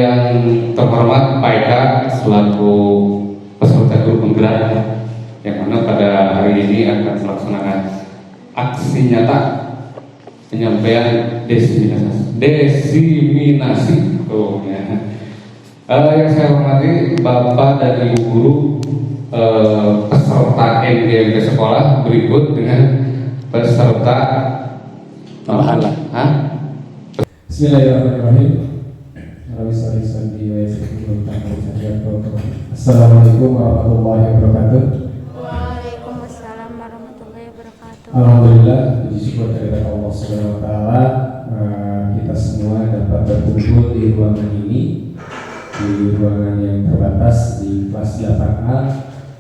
Yang terhormat Pak Eka selaku peserta grup penggerak yang mana pada hari ini akan melaksanakan aksi nyata penyampaian desiminasi. Oh, ya. Yang saya hormati Bapak dan Ibu guru peserta NGMP sekolah berikut dengan peserta tambahan lah. Bismillahirrahmanirrahim. Assalamualaikum warahmatullahi wabarakatuh. Waalaikumsalam warahmatullahi wabarakatuh. Alhamdulillah, puji syukur kehadirat Allah Subhanahu wa taala, kita semua dapat berkumpul di ruangan ini, di ruangan yang terbatas di kelas 8A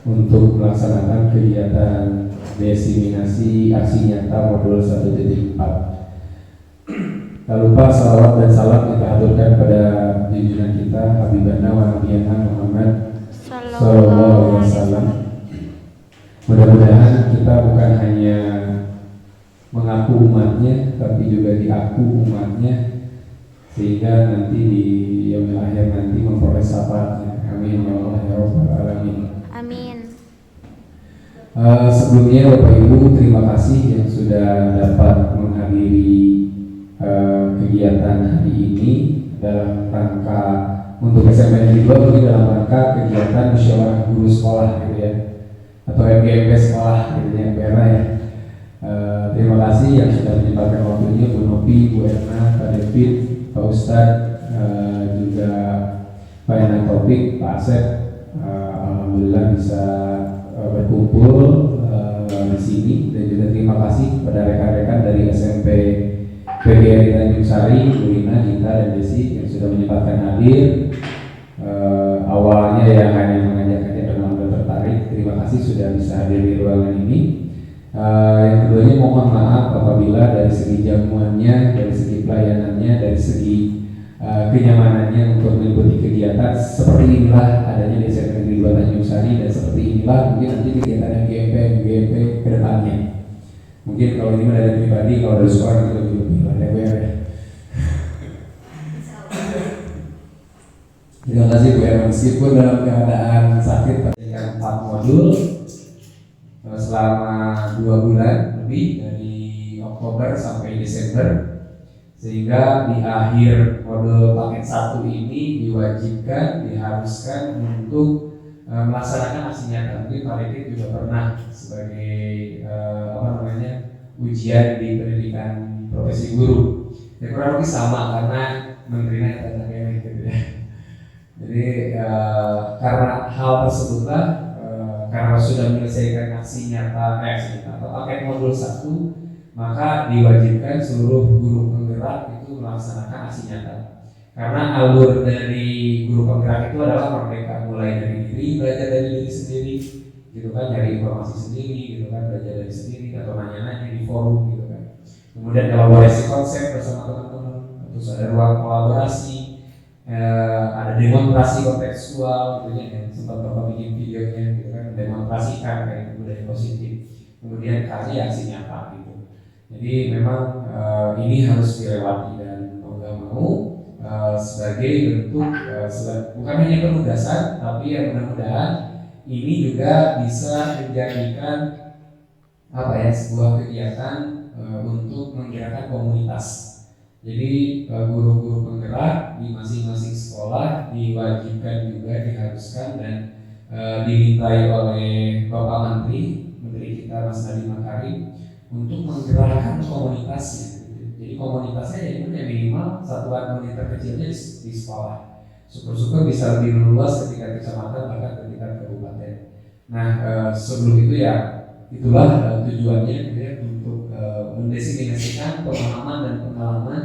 untuk melaksanakan kegiatan desiminasi aksi nyata modul 1.4. Tak lupa salawat dan salam kita haturkan pada junjungan kita Habibana wa Nabiyana Muhammad Sallallahu Alaihi Wasallam. Mudah-mudahan kita bukan hanya mengaku umatnya, tapi juga diaku umatnya, sehingga nanti di yaumil akhir nanti memperoleh syafaatnya. Amin ya Allah ya Rabbal Alamin. Amin. Sebelumnya Bapak Ibu, terima kasih yang sudah dapat menghadiri kegiatan hari ini dalam rangka untuk SMP Negeri 2, ini dalam rangka kegiatan musyawarah guru sekolah gitu ya, atau MGMP sekolah gitu ya, MPR ya. Terima kasih yang sudah menyempatkan waktunya, Bu Nopi, Bu Erna, Pak David, Pak Ustadz, juga Pak Enan Topik, Pak Asep. Alhamdulillah bisa berkumpul di sini, dan juga terima kasih kepada rekan-rekan dari SMP PGRI Tanjung Sari, Bu Rina, Gita, dan Desi yang sudah menyempatkan hadir. Awalnya yang hanya mengajak-ajak dan sudah tertarik, terima kasih sudah bisa hadir di ruangan ini. Yang keduanya mohon maaf apabila dari segi jamuannya, dari segi pelayanannya, dari segi kenyamanannya untuk mengikuti kegiatan seperti inilah adanya di SMP Negeri 2 Tanjung Sari, dan seperti inilah mungkin nanti kegiatan MGMP ke depannya. Mungkin kalau ini dari pribadi, kalau dari sekolah itu lebih lah ya. Terima kasih Bu ya, meskipun dalam keadaan sakit dengan 4 modul selama 2 bulan lebih, dari Oktober sampai Desember, sehingga di akhir modul paket 1 ini diwajibkan, diharuskan untuk melaksanakan aksi nyata. Mungkin Pak Ridit juga pernah sebagai ujian di pendidikan profesi guru. Ya kurang lebih sama, karena menterinya tanda kene gitu ya. Jadi karena hal tersebutlah, karena sudah menyelesaikan aksi nyata atau paket modul 1, maka diwajibkan seluruh guru penggerak itu melaksanakan aksi nyata. Karena alur dari guru penggerak itu adalah merdeka, mulai dari diri, belajar dari diri sendiri, gitu kan, nyari informasi sendiri, gitu kan, belajar dari sendiri atau nanya-nanya di forum, gitu kan. Kemudian elaborasi konsep bersama teman-teman, terus ada ruang kolaborasi, ada demonstrasi kontekstual, gitu ya, yang sempat Bapak bikin videonya, gitu kan, demonstrasikan kayak budaya positif. Kemudian karya aksi nyata, gitu. Jadi memang ini harus dilewati, dan mau gak mau sebagai bentuk bukan hanya penugasan, tapi yang mudah-mudahan ini juga bisa menjadikan sebuah kegiatan untuk menggerakkan komunitas. Jadi guru-guru penggerak di masing-masing sekolah diwajibkan juga, diharuskan, dan dimintai oleh Bapak Menteri kita Mas Nadiem Makarim untuk menggerakkan komunitasnya. Jadi komunitasnya ya minimal satuan unit terkecilnya di sekolah. Syukur-syukur bisa lebih meluas ketika kecamatan, bahkan ketika kabupaten. Nah, sebelum itu ya itulah tujuannya gitu ya, untuk mendesiminasikan pemahaman dan pengalaman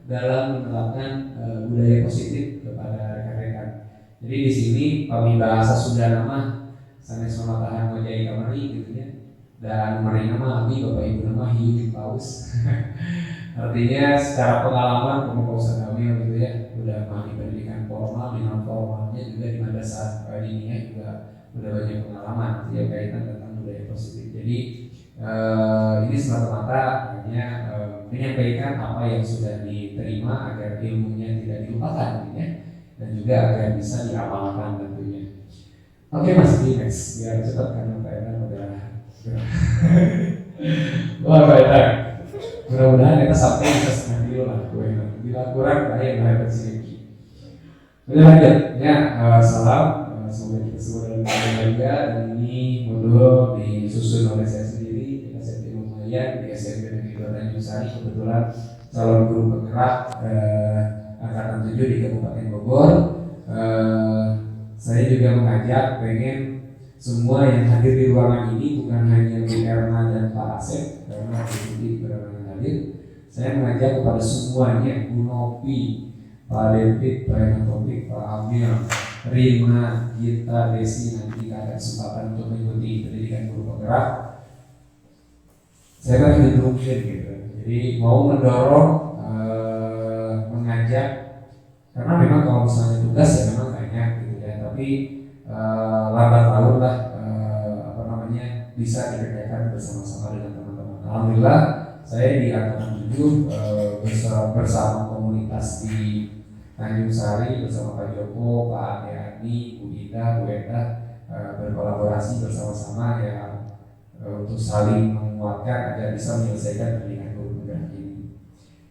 dalam menerapkan budaya positif kepada rekan-rekan. Jadi di sini kami bahasa Sunda nama sanes mamatahan ngojai kamari gitu ya. Dan mari nama abi Bapak Ibu nama hiu di paus. Artinya secara pengalaman pemukausan kami gitu ya, udah di pendidikan formal, di non formalnya juga di madrasah diniyah juga udah banyak pengalaman yang kaitan tentang budaya positif. Jadi ini semata-mata hanya menyampaikan apa yang sudah diterima agar ilmunya tidak dilupakan, gitu ya. dan juga agar bisa diamalkan tentunya. Oke Mas, di next biar cepat karena Pak Edan udah wah Pak Edan, mudah-mudahan kita sampai bisa setengah kilo lah gue. Bila kurang kayak berapa sedikit. Udah lanjut ya, salam. Semoga kita semua dalam keadaan baik. Dan ini modul disusun oleh saya sendiri di SMP Muhammadiyah di SMP Negeri 2 Tanjung Sari, kebetulan calon guru penggerak angkatan 7 di Kabupaten Bogor. Saya juga mengajak pengen semua yang hadir di ruangan ini, bukan hanya Bu Erna dan Pak Asep karena di beberapa hadir. Saya mengajak kepada semuanya, Bu Nopi, Pak David, Pak Enatopik, Pak Amir, Rima, Gita, Desi, nanti ada kesempatan untuk mengikuti pendidikan guru penggerak. Saya kan mungkin gitu. Jadi mau mendorong, mengajak, karena memang kalau misalnya tugas ya memang banyak gitu ya. Tapi lambat laun lah bisa dikerjakan bersama-sama dengan teman-teman. Alhamdulillah saya di angkatan 7 bersama komunitas di Tanjung Sari bersama Pak Joko, Pak Ade, Bu Ida, Bu Eda berkolaborasi bersama-sama ya untuk saling menguatkan agar bisa menyelesaikan pendidikan guru penggerak ini.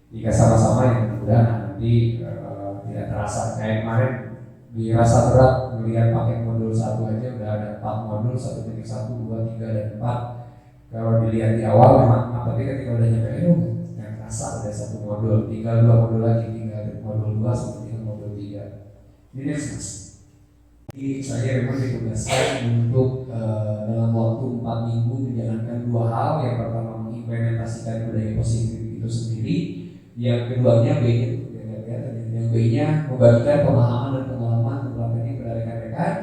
Jika sama-sama yang mudah-mudahan nanti tidak terasa kayak kemarin dirasa berat melihat paket modul 1 aja udah ada 4 modul 1.1, 2, 3 dan 4. Kalau dilihat di awal memang tapi ketika udah nyampe yang terasa ada 1 modul, tinggal 2 modul lagi, tinggal modul 2 sampai dengan modul 3. Ini next mas. Jadi saya memang ditugaskan untuk dalam waktu 4 minggu menjalankan 2 hal. Yang pertama mengimplementasikan budaya positif itu sendiri, yang keduanya yang B-nya membagikan pemahaman dan pengalaman terpelajari kepada rekan-rekan,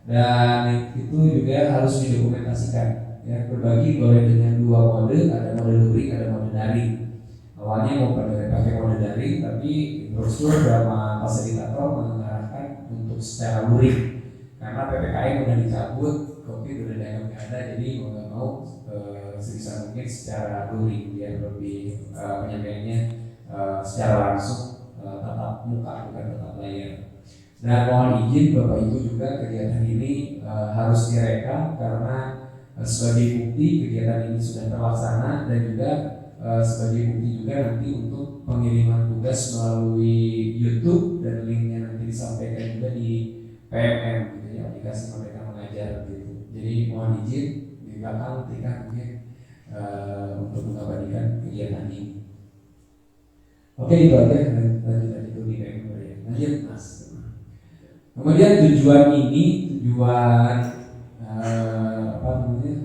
dan itu juga harus didokumentasikan. Ya, berbagi boleh dengan 2 mode, ada mode luring, ada mode daring. Awalnya mau pakai mode daring, tapi brosur sama fasilitator mengarahkan untuk secara luring karena PPKM udah dicabut, COVID udah dianggap nggak ada, jadi mau nggak mau sebisa mungkin secara luring biar lebih penyampaiannya secara langsung, tatap muka bukan tatap layar. Dan mohon izin Bapak Ibu juga kegiatan ini harus direkam karena sebagai bukti kegiatan ini sudah terlaksana, dan juga sebagai bukti juga nanti untuk pengiriman tugas melalui YouTube, dan linknya nanti disampaikan juga di PMM gitu ya, aplikasi Merdeka Mengajar gitu. Jadi mohon izin di belakang ketika mungkin untuk mengabadikan kegiatan ini. Oke, itu aja lanjut itu di PMM ya. Lanjut mas. Kemudian tujuan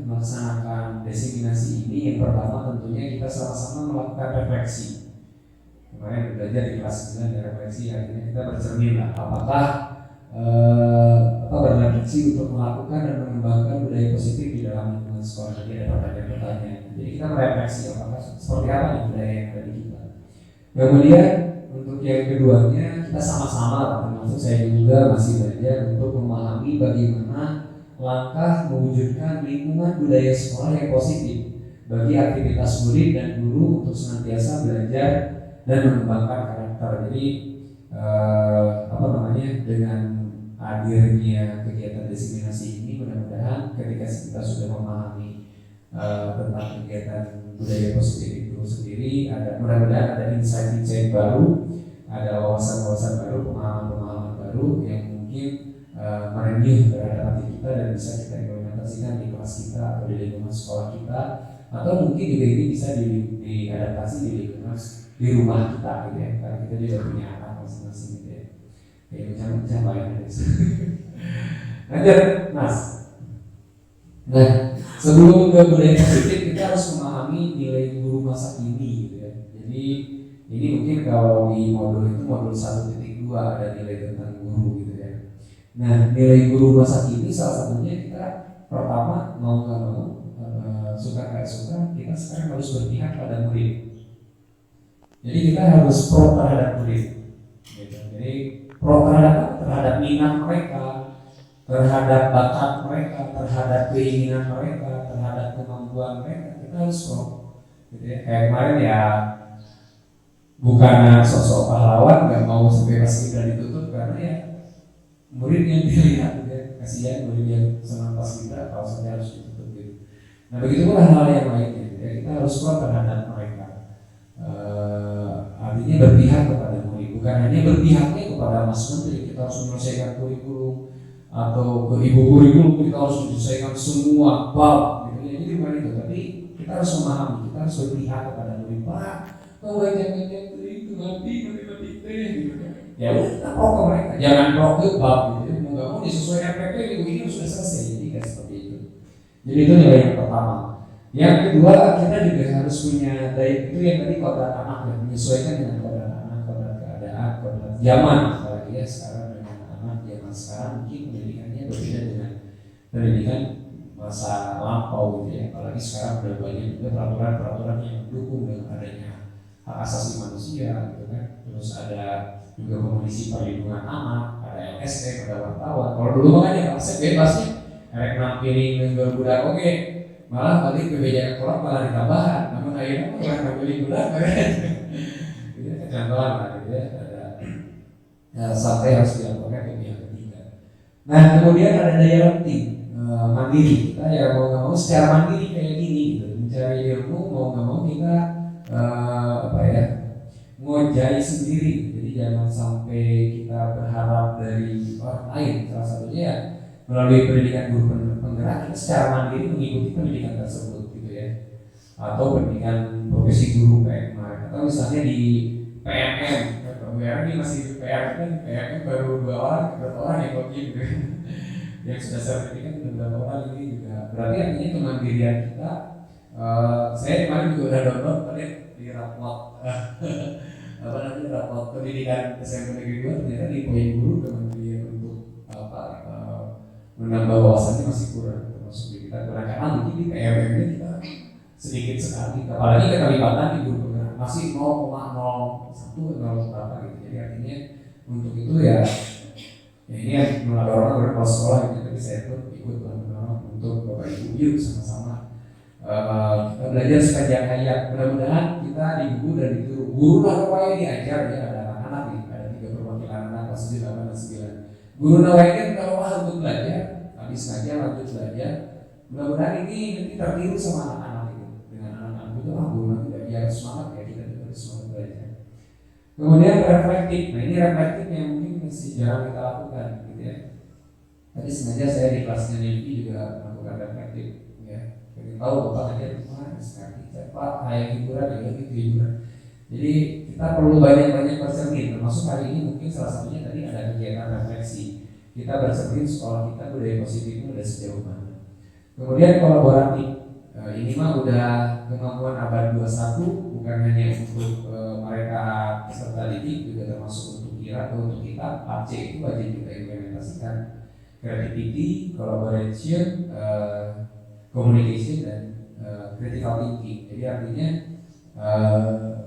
melaksanakan desiminasi ini, yang pertama tentunya kita sama-sama melakukan refleksi. Kemarin belajar di kelas 9 refleksi, akhirnya kita bercermin lah apakah berefleksi untuk melakukan dan mengembangkan budaya positif di dalam lingkungan sekolah. Jadi ada pertanyaan-pertanyaan. Jadi kita merefleksi apakah seperti apa nih budaya yang ada di kita. Kemudian untuk yang keduanya kita sama-sama, termasuk saya juga masih belajar untuk memahami bagaimana langkah mewujudkan lingkungan budaya sekolah yang positif bagi aktivitas murid dan guru untuk senantiasa belajar dan mengembangkan karakter. Jadi dengan hadirnya kegiatan desiminasi ini, mudah-mudahan ketika kita sudah memahami tentang kegiatan budaya positif itu sendiri, mudah-mudahan ada insight-insight baru, ada wawasan-wawasan baru, pemahaman-pemahaman baru yang mungkin merenyuh terhadap hati kita dan bisa kita implementasikan di kelas kita atau di lingkungan sekolah kita, atau mungkin juga ini bisa diadaptasi di lingkungan di rumah kita gitu ya, karena kita juga punya anak masing-masing gitu ya. Kayak macam-macam lainnya. Lanjut mas. Nah, sebelum ke budaya positif kita harus memahami nilai guru masa kini gitu ya. Jadi ini mungkin kalau di modul itu modul 1.2 ada nilai tentang guru gitu ya. Nah, nilai guru masa kini salah satunya kita pertama mau nggak mau, suka nggak suka, kita sekarang harus berpihak pada murid. Jadi kita harus pro terhadap murid. Gitu. Jadi pro terhadap minat mereka, terhadap bakat mereka, terhadap keinginan mereka, terhadap kemampuan mereka, kita harus pro. Gitu ya. Kayak kemarin ya, bukan sosok pahlawan, nggak mau sampai pas kita ditutup karena ya murid yang dilihat gitu ya, kasihan murid yang senang pas kita kalau sampai harus ditutup gitu. Nah begitu pula hal yang lainnya gitu ya, kita harus pro terhadap mereka. Artinya berpihak kepada murid, bukan hanya berpihaknya kepada Mas Menteri, kita harus menyelesaikan kurikulum atau ke ibu kurikulum kita harus menyelesaikan semua bab gitu ya. Jadi bukan itu, tapi kita harus memahami, kita harus berpihak kepada murid. Pak, kau jangan itu mati teh gitu kan. Ya udah kita pro ke mereka, jangan pro ke bab gitu ya. Mau nggak mau sesuai RPP minggu ini sudah selesai, jadi nggak seperti itu. Jadi itu nilai yang pertama. Yang kedua, kita juga harus punya daya itu yang tadi kodrat anak ya, menyesuaikan dengan kodrat anak, kodrat keadaan, kodrat zaman. Apalagi ya sekarang dengan anak zaman sekarang mungkin pendidikannya berbeda dengan pendidikan masa lampau gitu ya. Apalagi sekarang udah banyak juga peraturan-peraturan yang mendukung dengan adanya hak asasi manusia gitu kan. Terus ada juga komisi perlindungan anak, ada LSM, ada wartawan. Kalau dulu makanya LSM bebasnya, erek nampiling dengan budak oke. Malah balik kebijakan kolak malah ditambahan, namun akhirnya orang ngambilin budak kan, itu kecantolan lah gitu ya, ada sampai harus dilaporkan ke pihak ketiga. Nah kemudian ada daya renting, mandiri, kita ya mau nggak mau secara mandiri kayak gini gitu, mencari ilmu mau nggak mau kita ngojai sendiri, jadi jangan sampai kita berharap dari orang lain. Salah satunya ya melalui pendidikan guru penggerak kita secara mandiri mengikuti pendidikan tersebut gitu ya, atau pendidikan profesi guru kayak kemarin, atau misalnya di PMM, ini masih di PMM baru 2 orang, berapa orang yang wajib gitu yang sudah sertifikat sudah berapa orang, ini juga berarti artinya kemandirian kita. Saya kemarin juga udah download tadi di rapot rapot pendidikan SMP Negeri 2, ternyata di poin guru kemandirian untuk menambah wawasannya masih kurang, termasuk di kita kurang karena mungkin di PMM-nya kita sedikit sekali, apalagi keterlibatan di guru penggerak masih 0,01 berapa gitu. Jadi artinya untuk itu ya ini yang mendorong beberapa sekolah gitu, tapi saya pun ikut mendorong untuk bapak ibu yuk sama-sama kita belajar sepanjang hayat. Mudah-mudahan kita di guru dan di guru nawai diajar ya, ada anak-anak nih, ada 3 perwakilan anak kelas 7, 8, dan 9. Guru nawai kan kalau untuk belajar habis ngajar lanjut belajar. Mudah-mudahan ini nanti tertiru sama anak-anak itu, dengan anak-anak itu guru nanti biar semangat ya, kita juga harus semangat belajar. Kemudian reflektif, nah ini reflektif yang mungkin masih jarang kita lakukan gitu ya. Tadi sengaja saya di kelasnya Nilvi juga melakukan reflektif ya, pengen tahu bapak aja kemana sekarang Pak kayak hiburan ya gitu hiburan. Jadi kita perlu banyak-banyak bercermin, termasuk hari ini mungkin salah satunya tadi ada kegiatan refleksi. Kita bercermin sekolah kita budaya positifnya udah sejauh mana. Kemudian kolaboratif, ini mah udah kemampuan abad 21, bukan hanya untuk mereka peserta didik, juga termasuk untuk untuk kita. AC itu wajib kita implementasikan. Creativity, collaboration, communication, dan critical thinking. Jadi artinya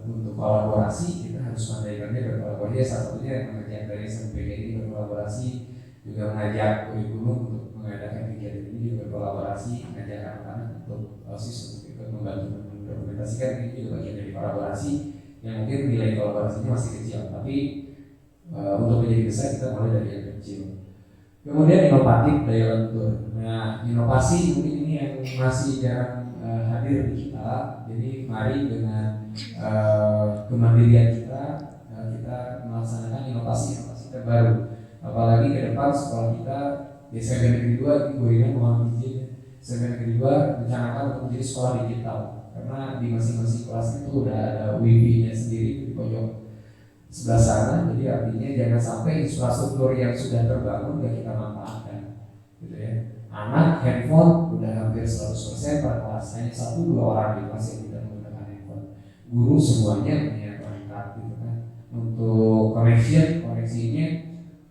untuk kolaborasi kita harus pandai-pandai berkolaborasi. Salah satunya yang mengajak dari SMPG ini berkolaborasi, juga mengajak kurikulum untuk mengadakan kegiatan ini, juga berkolaborasi, mengajak anak-anak untuk OSIS untuk ikut membantu mendokumentasikan. Ini juga bagian dari kolaborasi yang mungkin nilai kolaborasinya masih kecil, tapi untuk menjadi besar kita mulai dari yang kecil. Kemudian inovatif, daya lentur. Nah inovasi mungkin ini yang masih jarang hadir di kita. Jadi mari dengan kemandirian kita, kita melaksanakan inovasi terbaru. Apalagi ke depan sekolah kita di SMP Negeri 2 ini Goyang mohon izin, SMP Negeri 2 rencanakan untuk menjadi sekolah digital, karena di masing-masing kelas itu udah ada wifi-nya sendiri di pojok sebelah sana. Jadi artinya jangan sampai infrastruktur yang sudah terbangun gak kita manfaatkan gitu ya. Anak handphone udah hampir 100% per kelas, hanya 1-2 orang di kelas yang tidak menggunakan handphone. Guru semuanya punya perangkat gitu kan. Untuk koneksinya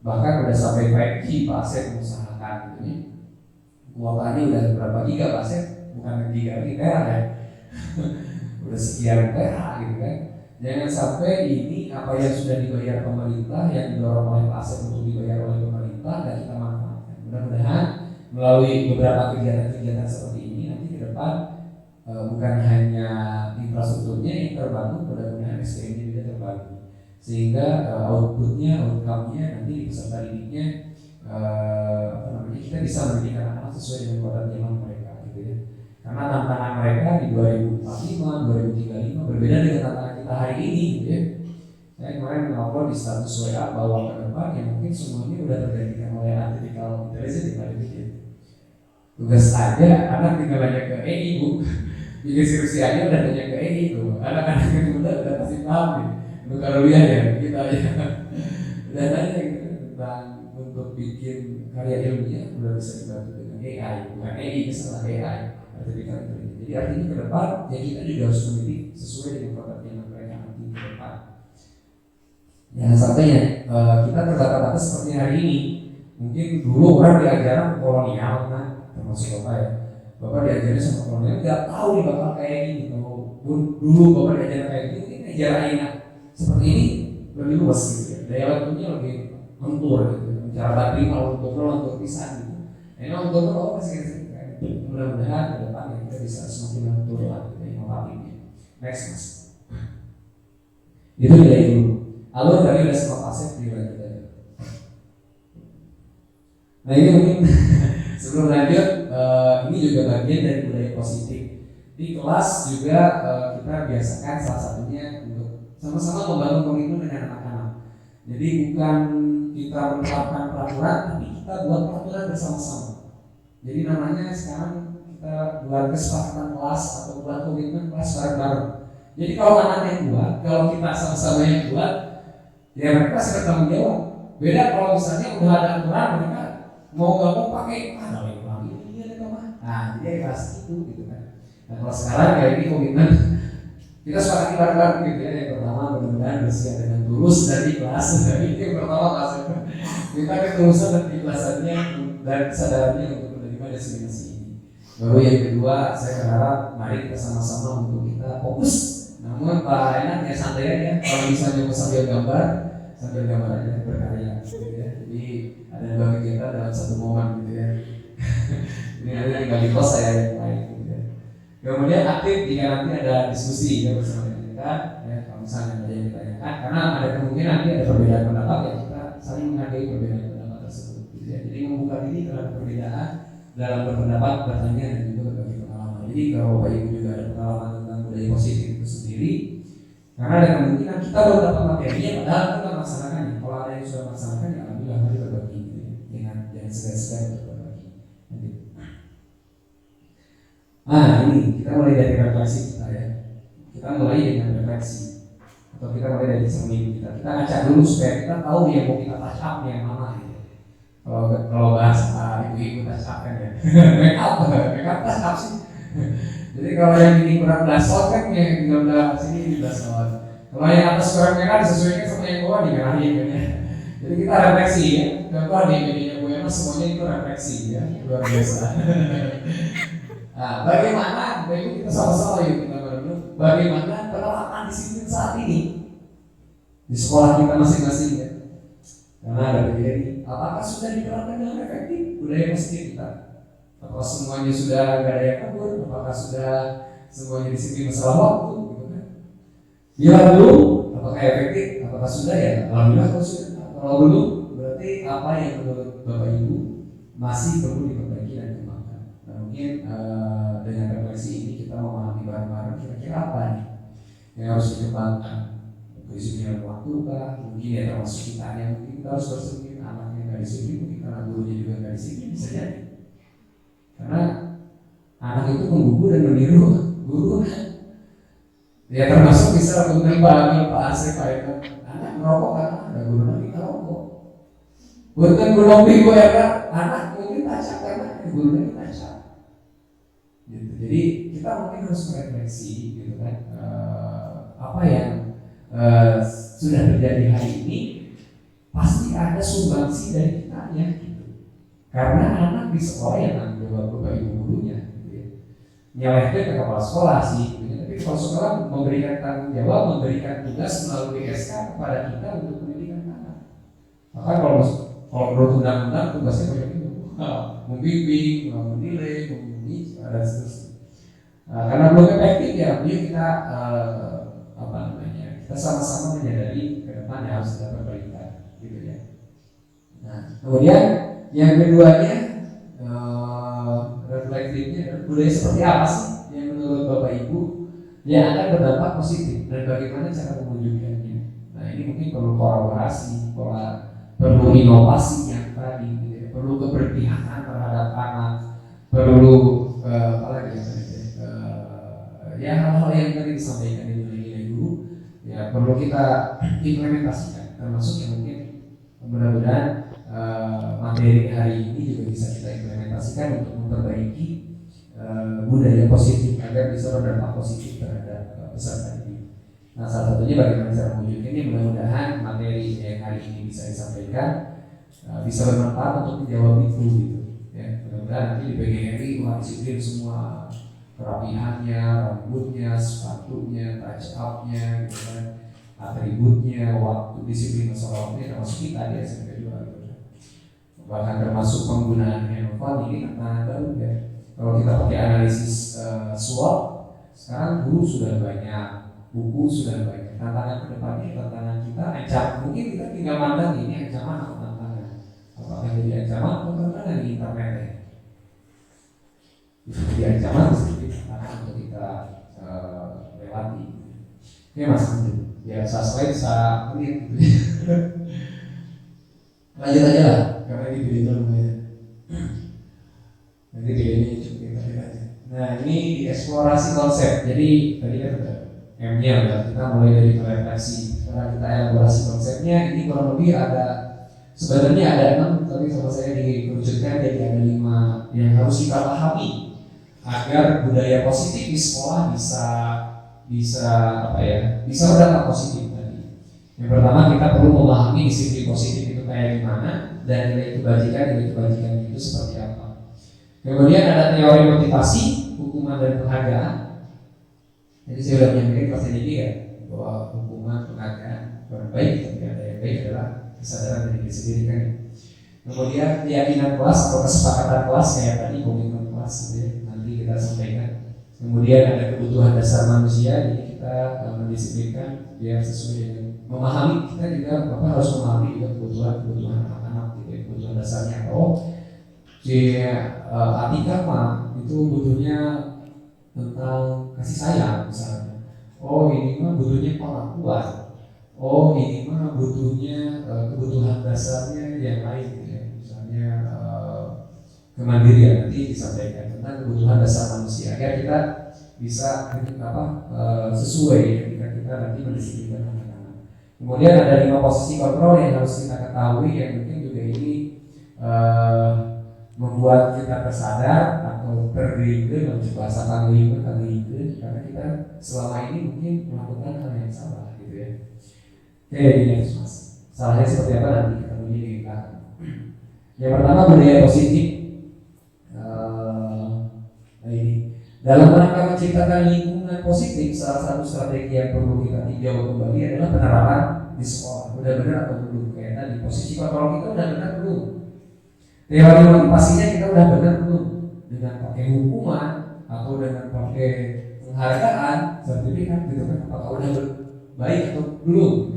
bahkan udah sampai 5G Pak Asep mengusahakan gitu ya. Kuotanya udah berapa giga Pak Asep? Bukan giga lagi, tera ya. Udah sekian tera gitu kan. Jangan sampai ini apa yang sudah dibayar pemerintah, yang didorong oleh Pak Asep untuk dibayar oleh pemerintah, dan kita manfaatkan. Mudah-mudahan melalui beberapa kegiatan-kegiatan seperti ini nanti ke depan bukan hanya infrastrukturnya yang terbangun, mudah-mudahan SDM-nya juga terbangun, sehingga output-nya, outcome-nya nanti di peserta didiknya kita bisa mendidik anak-anak sesuai dengan kuadrat zaman mereka gitu ya. Karena tantangan mereka di 2045, 2035 berbeda dengan tantangan kita hari ini gitu ya. Saya kemarin mengupload di status WA bahwa ke depan yang mungkin semuanya udah tergantikan oleh artificial intelligence. Tugas aja anak tinggal nanya ke EI bu, bikin skripsi aja udah nanya ke EI tuh. Anak-anak yang muda udah pasti paham nih. Untuk Karulia ya kita aja udah nanya gitu tentang untuk bikin karya ilmiah udah bisa dibantu dengan AI, bukan AI, misalnya AI, artificial intelligence. Jadi artinya ke depan ya kita juga harus mendidik sesuai dengan kuadratnya mereka nanti ke depan. Jangan sampai ya kita terbata-bata seperti hari ini. Mungkin dulu orang diajaran kolonial kan, termasuk bapak ya. Bapak diajarin sama kolonial nggak tahu nih bakal kayak gini. Kalau dulu bapak diajarin kayak gini, mungkin ajarannya seperti ini lebih luas gitu ya. Daya lakunya lebih lentur gitu. Cara batin kalau untuk lentur pisan gitu. Nah untuk bapak masih gitu. Mudah-mudahan ke depan ya kita bisa semakin lentur lah gitu, inovatifnya. Next mas. Itu dari dulu. Alur dari udah semua pasif dilanjut aja. Nah ini mungkin sebelum lanjut ini juga bagian dari budaya positif. Di kelas juga kita biasakan salah satunya untuk sama-sama membangun komitmen dengan anak-anak. Jadi bukan kita menetapkan peraturan, tapi kita buat peraturan bersama-sama. Jadi namanya sekarang kita buat kesepakatan kelas atau buat komitmen kelas bareng-bareng. Jadi kalau anak yang buat, kalau kita sama-sama yang buat, ya mereka pasti bertanggung jawab. Beda kalau misalnya udah ada aturan, mereka mau nggak mau pakai ada lagi ini ada apa? Nah jadi pasti itu gitu kan. Nah kalau sekarang kayak ini komitmen kita sepakati bareng-bareng gitu ya. Yang pertama mudah-mudahan bersiap dengan tulus dari kelas. Jadi yang pertama kelas kita ketulusan dan keikhlasannya dan kesadarannya untuk menerima destinasi ini. Baru yang kedua saya berharap mari kita sama-sama untuk kita fokus. Namun Pak Enak ya santai aja. Kalau misalnya mau sambil gambar aja berkarya gitu ya. Jadi ada dua kegiatan dalam satu momen gitu ya. Ini ada tinggal di kos saya yang lain gitu ya. Kemudian aktif jika nanti ada diskusi ya bersama dengan kita ya, kalau misalnya ada yang ditanyakan karena ada kemungkinan nanti ada perbedaan pendapat yang kita saling menghargai perbedaan pendapat tersebut gitu ya. Jadi membuka diri terhadap perbedaan dalam berpendapat, bertanya dan juga berbagi pengalaman. Jadi kalau Bapak Ibu juga ada pengalaman tentang budaya positif itu sendiri, karena ada kemungkinan kita baru dapat materinya padahal kita melaksanakannya. Kalau ada yang sudah melaksanakan ya alhamdulillah mari berbagi gitu ya. Jangan segan-segan untuk berbagi. Nah ini kita mulai dari refleksi kita ya. Kita mulai dengan refleksi atau kita mulai dari cermin kita. Kita ngaca dulu supaya kita tahu yang mau kita touch up yang mana ya. Kalau bahasa ibu-ibu touch up kan ya. Make up touch up sih. Jadi kalau yang ini kurang blasot kan yang tinggal belah sini di blasot. Kalau yang atas kurang merah disesuaikan sama yang bawah dimerahin kan ya. Jadi kita refleksi ya. Contoh di medianya Bu Emma semuanya itu refleksi ya. Luar biasa. Nah, bagaimana? Baik kita sama-sama yuk kita berdua. Bagaimana penerapan disiplin saat ini di sekolah kita masing-masing ya? Karena ada begini. Apakah sudah diterapkan dengan efektif budaya positif kita? Apakah semuanya sudah nggak ada yang kabur? Apakah sudah semuanya disiplin masalah waktu? Gitu kan? Bila belum, apakah efektif? Apakah sudah ya? Alhamdulillah kalau sudah. Kalau belum, berarti apa yang menurut Bapak Ibu masih perlu diperbaiki dan dikembangkan? Nah, mungkin dengan refleksi ini kita memahami bareng-bareng kira-kira apa nih yang harus dikembangkan? Kedisiplinan waktu kah? Mungkin ya termasuk kita yang mungkin kita harus bersiplin, anaknya nggak disiplin, mungkin karena gurunya juga nggak disiplin bisa jadi. Karena anak itu menggugur dan meniru guru. Ya termasuk bisa untuk Pak Asri Pak Eko. Anak merokok karena ada guru lagi merokok. Bukan guru minggu ya anak mungkin tajam karena guru lagi tajam. Gitu. Jadi kita mungkin harus merefleksi gitu kan apa yang sudah terjadi hari ini pasti ada sumbangsi dari kitanya gitu. Karena anak di sekolah yang tanggung jawab Bapak Ibu gurunya gitu ya. Nyelehnya ke kepala sekolah sih gitu ya. Tapi kepala sekolah memberikan tanggung jawab, memberikan tugas melalui SK kepada kita untuk pendidikan anak. Maka kalau menurut undang-undang tugasnya banyak itu membimbing, menilai, menguji, dan seterusnya. Karena belum efektif ya, kita kita sama-sama menyadari ke depan yang harus kita perbaikan gitu ya. Nah, kemudian Yang keduanya reflektifnya adalah budaya seperti apa sih yang menurut Bapak Ibu yang akan berdampak positif dan bagaimana cara mewujudkannya. Nah ini mungkin perlu kolaborasi, perlu inovasi yang tadi, gitu ya. Perlu keberpihakan terhadap anak, perlu apa lagi ya hal-hal yang tadi disampaikan di nilai-nilai guru ya perlu kita implementasikan, termasuk yang mungkin mudah-mudahan materi hari ini juga bisa kita implementasikan untuk memperbaiki budaya positif agar bisa berdampak positif terhadap peserta didik. Nah salah satunya bagaimana cara mewujudkannya, mudah-mudahan materi yang hari ini bisa disampaikan bisa bermanfaat untuk menjawab itu gitu ya. Mudah-mudahan nanti di PGRI disiplin semua kerapihannya, rambutnya, sepatunya, touch up-nya, gitu kan, atributnya, waktu disiplin masalah waktunya termasuk kita di SMK juga gitu. Bahkan termasuk penggunaan handphone ini tantangan baru ya. Kalau kita pakai analisis SWOT, sekarang guru sudah banyak, buku sudah banyak. Tantangan kedepannya, tantangan kita, ancaman mungkin kita tinggal mandang ini ancaman atau tantangan. Apakah jadi ancaman atau tantangan di internet ya? Bisa jadi ancaman, bisa jadi tantangan untuk kita lewati. Oke Mas Andri, ya slide saya menit gitu. Lanjut aja lah, karena ini video lumayan. Nanti videonya cukup kita lihat aja. Nah ini eksplorasi konsep. Jadi tadi kan udah M-nya udah kita mulai dari refleksi. Sekarang kita elaborasi konsepnya. Ini kurang lebih ada sebenarnya ada 6, tapi sama saya dikerucutkan jadi ada 5 yang harus kita pahami agar budaya positif di sekolah bisa berdampak positif tadi. Yang pertama kita perlu memahami disiplin positif itu kayak gimana dan nilai kebajikan itu seperti apa. Kemudian ada teori motivasi, hukuman dan penghargaan. Jadi saya sudah menyampaikan kelas ini ya bahwa hukuman, penghargaan orang baik, tapi ada yang baik adalah kesadaran dari diri sendiri kan. Kemudian keyakinan kelas atau kesepakatan kelas kayak tadi komitmen kelas gitu ya. Kita sampaikan. Kemudian ada kebutuhan dasar manusia, jadi kita mendisiplinkan biar sesuai dengan memahami. Kita juga harus memahami juga kebutuhan anak-anak gitu ya, kebutuhan dasarnya. Atika mah itu butuhnya tentang kasih sayang misalnya. Ini mah butuhnya pengakuan. Ini mah butuhnya kebutuhan dasarnya yang lain gitu ya. Misalnya kemandirian, nanti disampaikan tentang kebutuhan dasar manusia agar kita bisa sesuai ketika kita nanti mendisiplinkan anak-anak. Kemudian ada 5 posisi kontrol yang harus kita ketahui yang mungkin juga ini membuat kita tersadar atau tergelincir dalam bahasa tergelincir karena kita selama ini mungkin melakukan hal yang salah gitu ya. Oke, ini Mas. Salahnya seperti apa nanti kita uji di belakang. Yang pertama budaya positif. Dalam rangka menciptakan lingkungan positif, salah satu strategi yang perlu kita tinjau kembali adalah penerapan di sekolah. Benar-benar atau belum? Kayak tadi posisi kontrol kita udah benar belum? Teori motivasinya kita udah benar belum? Dengan pakai hukuman atau dengan pakai penghargaan, sertifikat gitu kan? Apakah udah baik atau belum?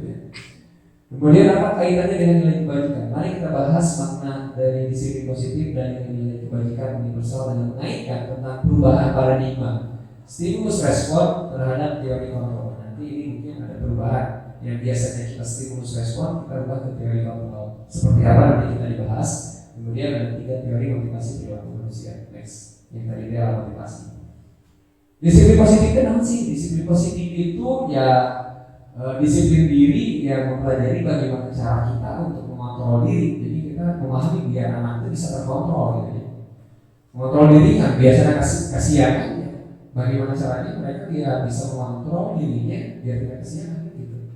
Kemudian apa kaitannya dengan nilai kebajikan? Mari kita bahas makna dari disiplin positif dan nilai kebajikan universal dengan mengaitkan tentang perubahan paradigma stimulus respon terhadap teori kontrol. Nanti ini mungkin ada perubahan yang biasanya kita stimulus respon kita ubah ke teori kontrol. Seperti apa nanti kita dibahas. Kemudian ada 3 teori motivasi perilaku manusia. Next, yang tadi adalah motivasi. Disiplin positif itu apa sih? Disiplin positif itu ya disiplin diri yang mempelajari bagaimana cara kita untuk mengontrol diri. Jadi kita memahami biar anak itu bisa terkontrol gitu ya. Mengontrol diri kan biasanya kasihan ya. Bagaimana caranya mereka dia bisa mengontrol dirinya biar tidak kasihan gitu.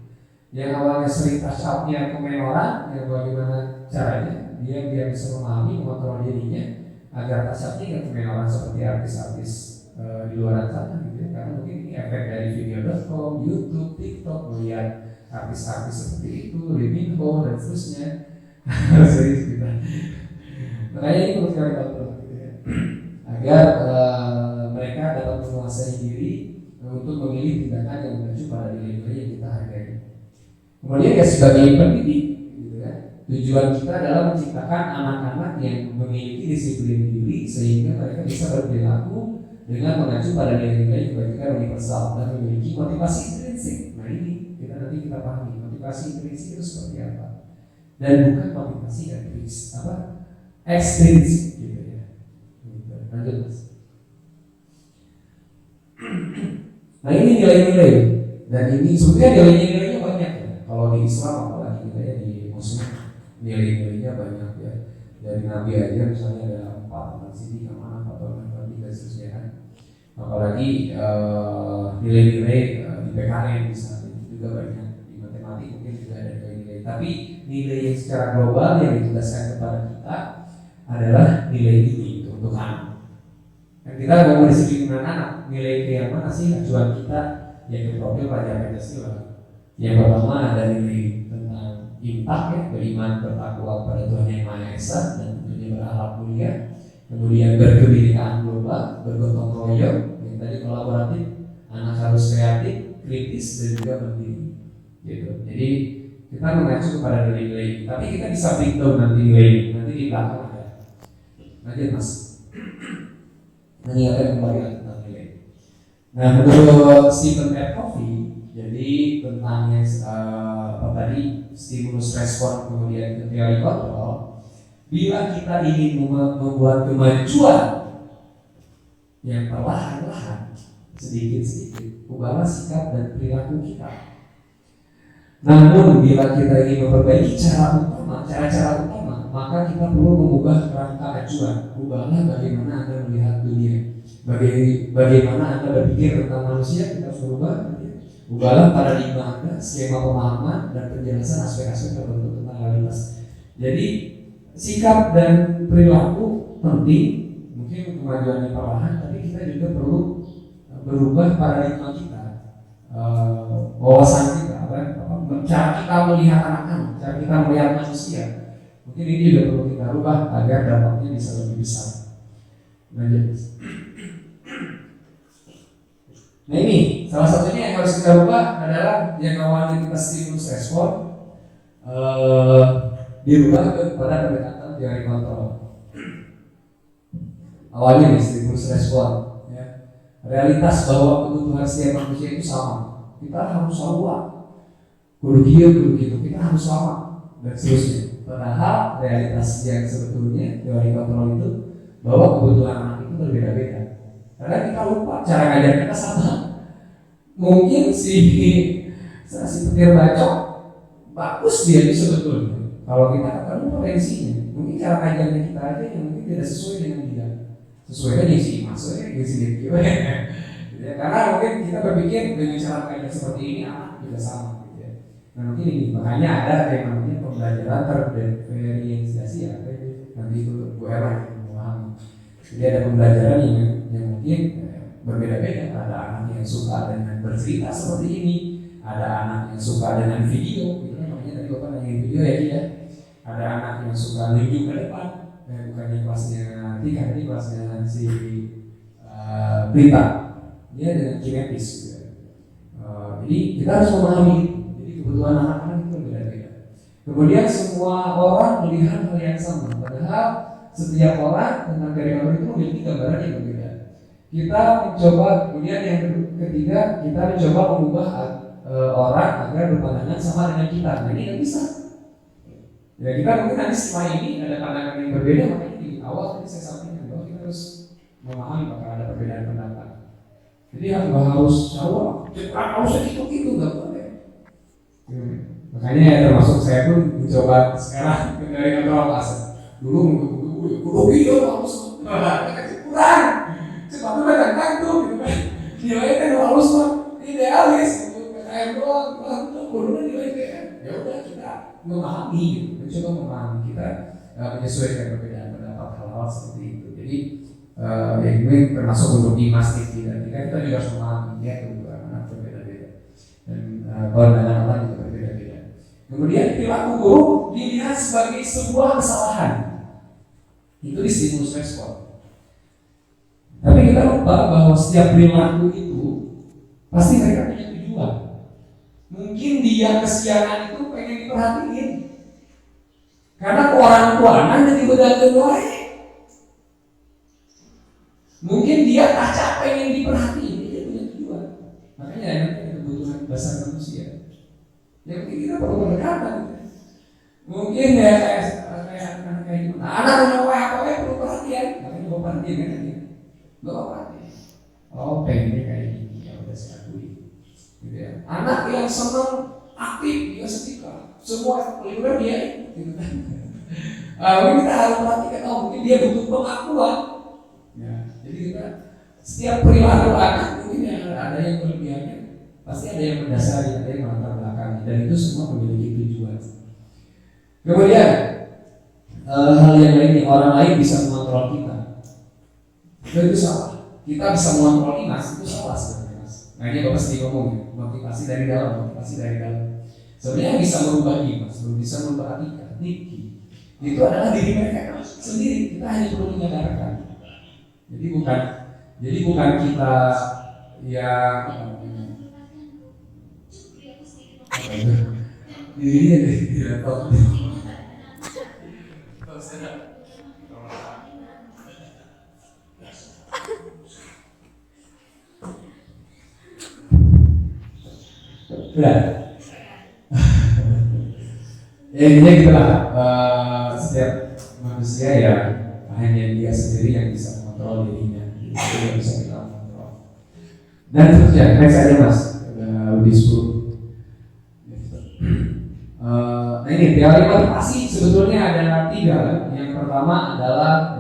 Yang awalnya sering touch up-nya kemenoran, ya bagaimana caranya dia bisa memahami mengontrol dirinya agar touch up-nya tidak kemenoran seperti artis-artis di luar sana gitu ya. Karena mungkin ini efek dari video.com, YouTube, TikTok melihat artis-artis seperti itu, Lee Min Ho dan seterusnya. Serius kita. Makanya ini perlu sekali kontrol gitu ya. Agar mereka dapat menguasai diri untuk memilih tindakan yang mengacu pada nilai-nilai yang kita hargai. Kemudian ya sebagai pendidik gitu kan, Tujuan kita adalah menciptakan anak-anak yang memiliki disiplin diri sehingga mereka bisa berperilaku dengan mengacu pada nilai-nilai kebaikan universal dan memiliki motivasi intrinsik. Nah ini kita pahami motivasi intrinsik itu seperti apa dan bukan motivasi ekstrinsik gitu ya. Lanjut mas. Nah ini nilai-nilai dan ini sebenarnya nilai-nilainya banyak ya. Kalau di Islam apalagi nilainya di Muslim nilai-nilainya banyak ya. Dari Nabi aja misalnya ada 4 sini kemana atau nanti dan seterusnya kan. Apalagi nilai-nilai di PKN misalnya itu juga banyak, di matematik mungkin juga ada nilai-nilai. Tapi nilai yang secara global yang ditugaskan kepada kita adalah nilai ini untuk anak. Dan kita mau berdisiplin dengan anak, nilai yang mana sih acuan kita yang diprofil pada Pancasila. Yang pertama ada nilai tentang impak ya, beriman bertakwa kepada Tuhan Yang Maha Esa dan tentunya berakhlak mulia. Kemudian berkebinekaan global, bergotong royong, yang tadi kolaboratif, anak harus kreatif, kritis dan juga mandiri. Gitu. Jadi kita mengacu kepada nilai-nilai, tapi kita bisa breakdown nanti nilai nanti di belakang ada. Lanjut mas. Mengingatkan kembali tentang nilai. Nah menurut Stephen R. Covey, jadi tentang tadi stimulus respon kemudian teori kontrol. Bila kita ingin membuat kemajuan yang perlahan-lahan, sedikit-sedikit, ubahlah sikap dan perilaku kita. Namun bila kita ingin memperbaiki cara-cara utama, maka kita perlu mengubah kerangka acuan. Ubahlah bagaimana Anda melihat dunia, bagaimana Anda berpikir tentang manusia, kita harus berubah. Ubahlah paradigma Anda, skema pemahaman dan penjelasan aspek-aspek tertentu tentang realitas. Jadi sikap dan perilaku penting, mungkin kemajuannya perlahan, tapi kita juga perlu berubah paradigma kita, wawasan kita, cara kita melihat anak-anak, cara kita melihat manusia. Mungkin ini juga perlu kita rubah agar dampaknya bisa lebih besar. Lanjut. Nah ini salah satunya yang harus kita rubah adalah yang awalnya kita stimulus respon dirubah kepada pendekatan teori kontrol. Awalnya stimulus respon ya. Realitas bahwa kebutuhan setiap manusia itu sama. Kita harus sama. Guru gitu, kita harus sama dan seterusnya. Padahal realitas yang sebetulnya teori kontrol itu bahwa kebutuhan anak itu berbeda-beda. Karena kita lupa cara ngajar kita sama. Mungkin si petir bacok bagus dia itu sebetulnya. Kalau kita ketemu potensinya, mungkin cara ngajarnya kita aja yang mungkin tidak sesuai dengan dia. Sesuai aja sih, maksudnya gitu sih. Karena mungkin kita berpikir dengan cara ngajar seperti ini anak juga sama. Nah mungkin ini makanya ada yang namanya pembelajaran terdiferensiasi ya. Nanti itu Bu Era yang memahami. Jadi ada pembelajaran yang mungkin berbeda-beda. Ada anak yang suka dengan bercerita seperti ini, ada anak yang suka dengan video. Itu namanya tadi bapak nanya video ya dia. Ada anak yang suka nunjuk ke depan, bukannya kelasnya 3, ini kelasnya si berita. Dia dengan kinetis. Gitu. Jadi kita harus memahami kebutuhan anak-anak itu berbeda-beda. Kemudian semua orang melihat hal yang sama, padahal setiap orang tentang dari orang itu memiliki gambaran yang berbeda. Kita mencoba, kemudian yang ketiga kita mencoba mengubah orang agar berpandangan sama dengan kita. Nah ini nggak bisa. Ya kita mungkin nanti setelah ini ada pandangan yang berbeda, makanya di awal tadi saya sampaikan bahwa kita harus memahami apakah ada perbedaan pendapat. Jadi harus jawab, harus gitu nggak boleh. Makanya termasuk saya pun mencoba sekarang dari kontrol kelas. Dulu video harus kurang, sepatu kan kantung gitu kan. Nilai kan harus idealis, PKM doang, dulu nilai PKM. Ya udah kita memahami, mencoba memahami kita menyesuaikan perbedaan pendapat hal-hal seperti itu. Jadi ini termasuk untuk di Mas TV dan kita juga harus memahami ya kebutuhan anak berbeda-beda dan pandangan orang juga berbeda-beda. Kemudian perilaku buruk dilihat sebagai sebuah kesalahan. Itu di stimulus respon. Tapi kita lupa bahwa setiap perilaku itu pasti mereka punya tujuan. Mungkin dia kesiangan itu pengen diperhatiin. Karena orang tua nanti dibedakan wae. Mungkin dia tak pengen diperhatiin, dia punya tujuan. Makanya nanti kebutuhan dasar manusia. Ya mungkin kita perlu pendekatan. Mungkin ya kayak gimana? Anak punya wae apa wae perlu perhatian. Makanya gua perhatiin kan dia. Gua perhatiin. Oh pengennya kayak gini ya udah saya akui. Gitu ya. Anak yang senang aktif dia setika. Semua liburan dia ikut gitu kan. Mungkin kita harus perhatikan, mungkin dia butuh pengakuan. Ya, jadi kita setiap perilaku anak mungkin ada yang kelebihannya, pasti ada yang mendasari, ada yang melatar belakangi, dan itu semua memiliki tujuan. Kemudian hal yang lainnya, orang lain bisa mengontrol kita. Itu salah. Kita bisa mengontrol imas, itu salah sebenarnya mas. Nah ini bapak sendiri ngomong ya, motivasi dari dalam. Sebenarnya bisa merubah imas, bisa merubah etika, itu adalah diri mereka sendiri. Kita hanya perlu menyadarkan. Jadi bukan kita yang dirinya di laptop. Sudah. Ya intinya gitulah, setiap manusia ya hanya dia sendiri yang bisa mengontrol dirinya, itu yang bisa kita kontrol. Dan seterusnya, next aja mas, udah lebih 10. Nah ini teori motivasi sebetulnya ada 3. Yang pertama adalah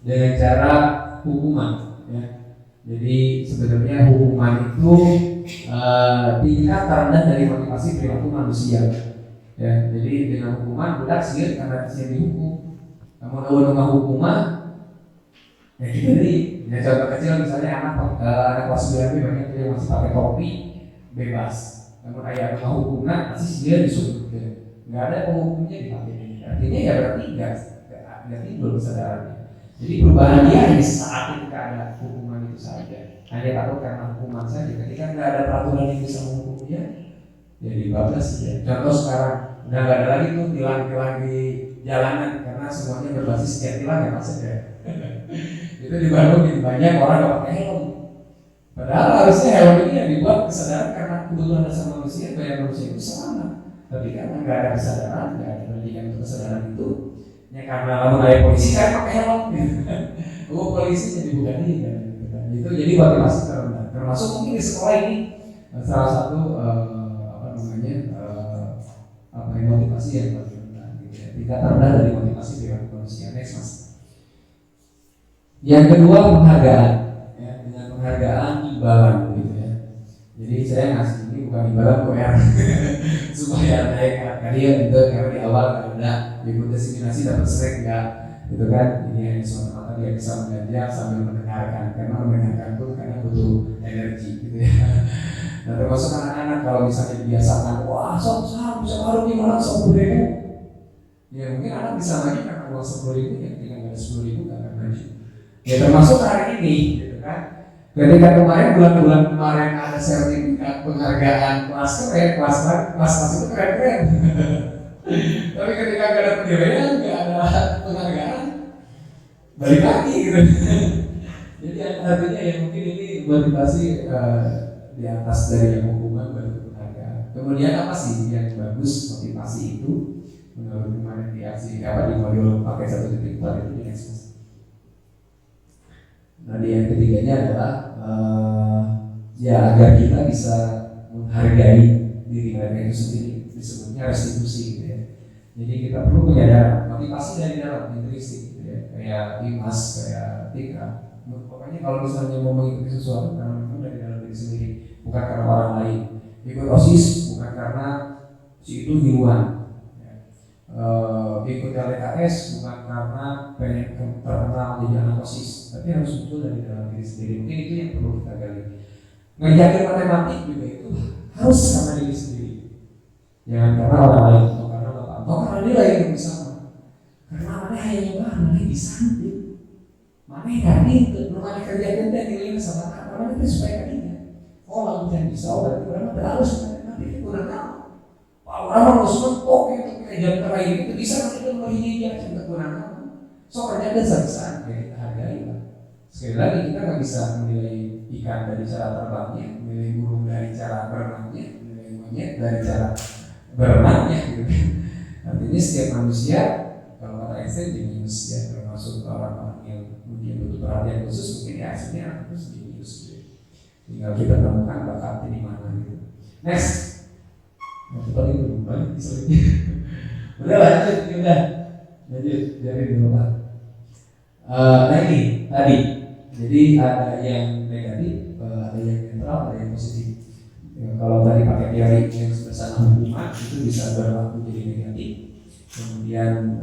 dengan cara hukuman. Ya. Jadi sebenarnya hukuman itu tingkat terendah dari motivasi perilaku manusia. Ya, jadi dengan hukuman budak sih karena sih dihukum. Kamu tahu nama hukuman? Ya gitu nih. Ya contoh kecil misalnya anak kelas 9 banyak tuh yang masih pakai topi bebas. Namun ayah nama hukuman masih dia disuruh. Nggak ada penghukumnya dipakai ini. Artinya ya berarti nggak timbul kesadarannya. Jadi perubahan dia hanya saat ketika ada hukuman itu saja. Hanya takut karena hukuman saja. Ketika nggak ada peraturan yang bisa menghukum dia, ya dibablas ya. Contoh sekarang udah nggak ada lagi tuh tilang-tilang di jalanan karena semuanya berbasis setiap tilang ya mas ya. Itu di Bandung banyak orang nggak pakai helm. Padahal harusnya helm ini yang dibuat kesadaran karena kebutuhan dasar manusia, banyak manusia itu sama. Tapi karena nggak ada kesadaran, nggak ada pendidikan untuk kesadaran itu, ya karena lalu ada polisi saya pakai helm. Polisi jadi bukan ini kan. Itu jadi motivasi terendah. Termasuk mungkin di sekolah ini salah satu motivasi yang paling rendah gitu ya. Tingkat terendah dari motivasi perilaku manusia. Next mas. Yang kedua penghargaan ya, dengan penghargaan imbalan gitu ya. Jadi saya ngasih ini bukan imbalan kok ya supaya naik kalian gitu karena di awal ada ikut diseminasi dapat strike enggak gitu kan. Ini hanya semata-mata dia bisa belajar sambil mendengarkan karena mendengarkan pun karena butuh energi gitu ya. Nah termasuk anak-anak kalau misalnya dibiasakan, wah sob bisa baru gimana 10.000, ya mungkin anak bisa lagi karena uang 10.000 ya ketika nggak ada 10.000 nggak akan maju. Ya termasuk hari ini, gitu kan? Ketika bulan-bulan kemarin ada sertifikat penghargaan kelas keren, kelas itu keren. Tapi ketika nggak ada penilaian, nggak ada penghargaan, balik lagi gitu. Jadi artinya ya mungkin ini motivasi di atas dari yang hukuman baru penghargaan. Kemudian apa sih yang bagus motivasi itu menurut kemarin di aksi di modul pakai 1.4 itu di next. Nah yang ketiganya adalah ya agar kita bisa menghargai diri mereka itu sendiri, disebutnya restitusi gitu ya. Jadi kita perlu menyadari motivasi dari dalam intrinsik gitu ya, kayak imas, kayak tika. Pokoknya kalau misalnya mau mengikuti sesuatu karena memang dari dalam diri sendiri, bukan karena orang lain. Ikut OSIS bukan karena si itu hiruan. Ikut LKS bukan karena pengen terkenal jadi anak OSIS, tapi harus muncul dari dalam diri sendiri. Mungkin itu yang perlu kita gali. Ngajarin matematik juga itu harus karena diri sendiri. Jangan karena orang lain atau karena bapak atau karena nilai yang bersama. Karena mana hanya nyoba, mana bisa nanti. Mana yang itu, mana kerja kita nilai sama mana itu supaya kalian. Oh lalu jangan bisa, berarti orang terlalu matematik itu kurang tahu. Orang harus mentok itu kayak jam terakhir itu bisa nanti kan menghijau jam kekurangan. Soalnya ada sebesar yang kita hargai lah. Sekali lagi kita nggak bisa menilai ikan dari cara terbangnya, menilai burung dari cara berenangnya, menilai monyet dari cara berenangnya gitu. Artinya setiap manusia, kalau kata Einstein jenius ya, termasuk orang-orang yang mungkin butuh perhatian khusus, mungkin ya hasilnya harus jenius gitu. Tinggal kita temukan bakatnya di mana gitu. Next, nanti paling belum balik diselipnya. Udah lanjut, lanjut dari dulu Pak. Nah ini tadi, jadi ada yang negatif, ada yang netral, ada yang positif. Ya, kalau tadi pakai teori yang sebesar hubungan itu bisa berlaku jadi negatif. Kemudian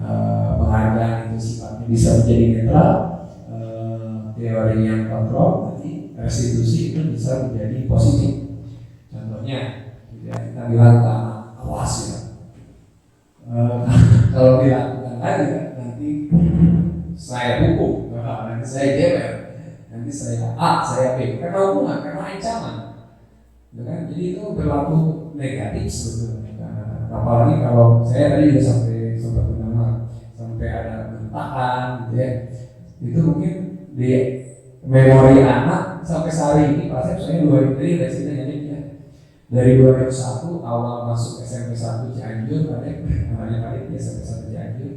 penghargaan itu sifatnya bisa menjadi netral. Teori yang kontrol nanti restitusi itu bisa menjadi positif. Contohnya, ya, kita bilang ke anak awas ya. Kalau dilakukan lagi nanti saya hukum, nanti saya jewer, nanti saya A, saya B, karena hubungan, karena ancaman. Jadi itu berlaku negatif sebetulnya. Apalagi kalau saya tadi juga sampai sempat mendengar sampai ada bentakan, gitu ya. Itu mungkin di memori anak sampai sehari ini pas saya 2000 tadi udah cerita jadi ya. Dari 2001 awal masuk SMP 1 Cianjur, namanya Kalit ya SMP 1 Cianjur.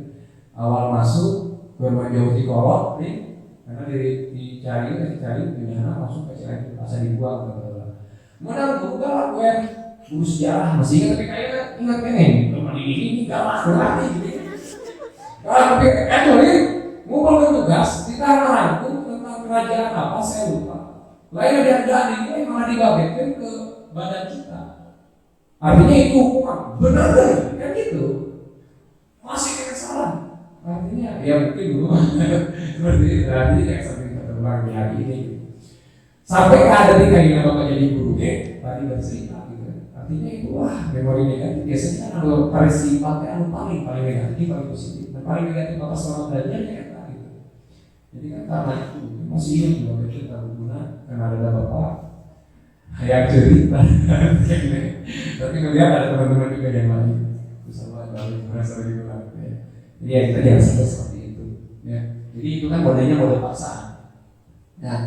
Awal masuk bermajau di kolot nih, karena dicari punya anak langsung ke Cianjur, masa dibuang mana juga gue guru sejarah masih ingat tapi kayaknya ingat ini teman ini galak gitu. Kalau tapi ini ngumpul tugas ditanya tentang kerajaan apa saya lupa. Lain ada ini malah dibabitkan ke badan kita. Artinya itu hukuman benar kan gitu. Masih kena salah. Artinya ya mungkin dulu seperti itu. Jadi kayak sampai terbang di hari ini. Sampai ada di kayaknya bapak jadi guru tadi bercerita gitu. Artinya itu memori negatif biasanya kan ada sifatnya paling negatif paling positif. Dan paling negatif bapak selama belajar ya kan gitu. Jadi kan karena itu masih ingat juga itu berguna karena ada bapak kayak cerita. Tapi kemudian ada teman-teman juga yang lain. Bersama kami merasa juga. Jadi ya kita jangan sampai seperti itu. Ya. Jadi itu kan modelnya model paksaan. Nah,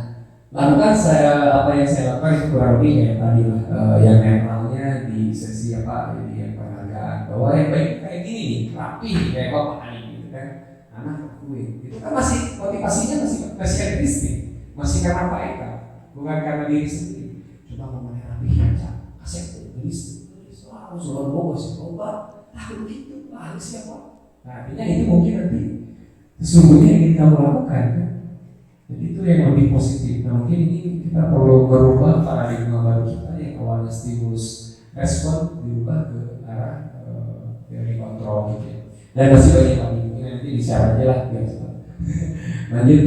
lakukan apa yang saya lakukan itu kurang lebih kayak tadi lah, yang netralnya di sesi jadi yang penghargaan bahwa yang baik kayak gini nih, rapi kayak bapak nih gitu kan, anak lakuin itu kan masih motivasinya masih artistik, masih karena Pak Eka, bukan karena diri sendiri. Coba ngomongnya rapi aja, kasih tulis harus luar bogos, coba begitu harus siapa? Nah, artinya itu mungkin nanti sesungguhnya yang ingin kamu lakukan kan. Jadi itu yang lebih positif. Nah mungkin ini kita perlu merubah paradigma baru kita yang awalnya stimulus respon dirubah ke arah teori kontrol gitu ya. Dan masih banyak lagi mungkin nanti di-share aja lah biar cepat. Lanjut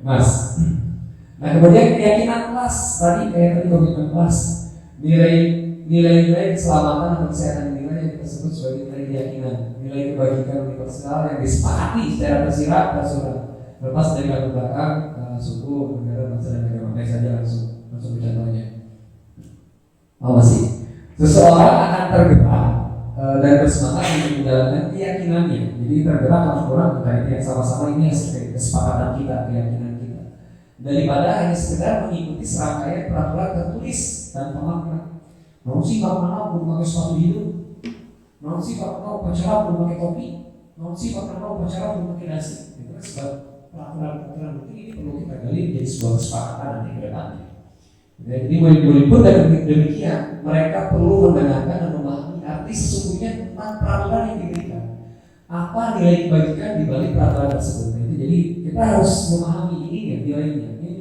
Mas. Nah kemudian keyakinan kelas tadi komitmen kelas nilai-nilai keselamatan atau kesehatan nilai yang kita sebut sebagai nilai keyakinan, nilai kebajikan universal yang disepakati secara tersirat tersurat. Lepas dari latar belakang suku, negara, bangsa dan agama. Saja langsung contohnya. Masih seseorang akan tergerak dan bersemangat untuk menjalankan keyakinannya. Jadi tergerak langsung orang berkaitan sama-sama ini hasil kesepakatan kita, keyakinan kita. Daripada hanya sekedar mengikuti serangkaian peraturan tertulis tanpa makna. Mau sih Pak Manau belum pakai sepatu hidung. Mau sih Pak Manau pacaran belum pakai topi. Mau sih Pak Manau pacaran belum pakai dasi. Itu kan sebab peraturan mungkin ini perlu kita gali menjadi sebuah kesepakatan nanti ke depannya. Jadi murid-murid pun demikian mereka perlu mendengarkan dan memahami arti sesungguhnya tentang peraturan yang diberikan. Apa nilai kebajikan di balik peraturan tersebut? Nah, jadi kita harus memahami ini nilainya, ini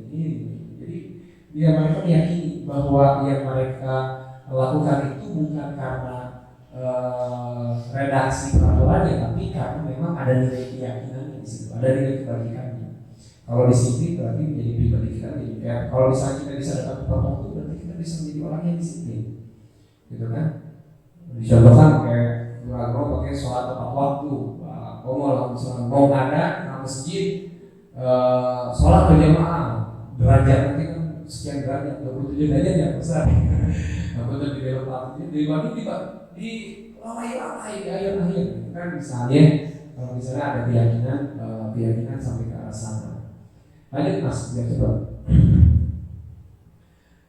nilainya. Jadi biar mereka meyakini bahwa yang mereka lakukan itu bukan karena redaksi peraturannya, tapi karena memang ada nilai keyakinan di situ, ada nilai kebajikannya. Kalau disiplin berarti menjadi pribadi kita menjadi ya, kalau misalnya kita bisa dapat tepat waktu berarti kita bisa menjadi orang yang disiplin, gitu kan? Dicontohkan kayak agama pakai sholat tepat waktu. Kalau misalnya mau ada masjid sholat berjamaah derajat nanti kan sekian derajat 27 derajat yang besar. Nah betul di dalam waktu di ayo kan misalnya kalau misalnya ada keyakinan sampai ke arah sana. Lanjut mas, biar coba.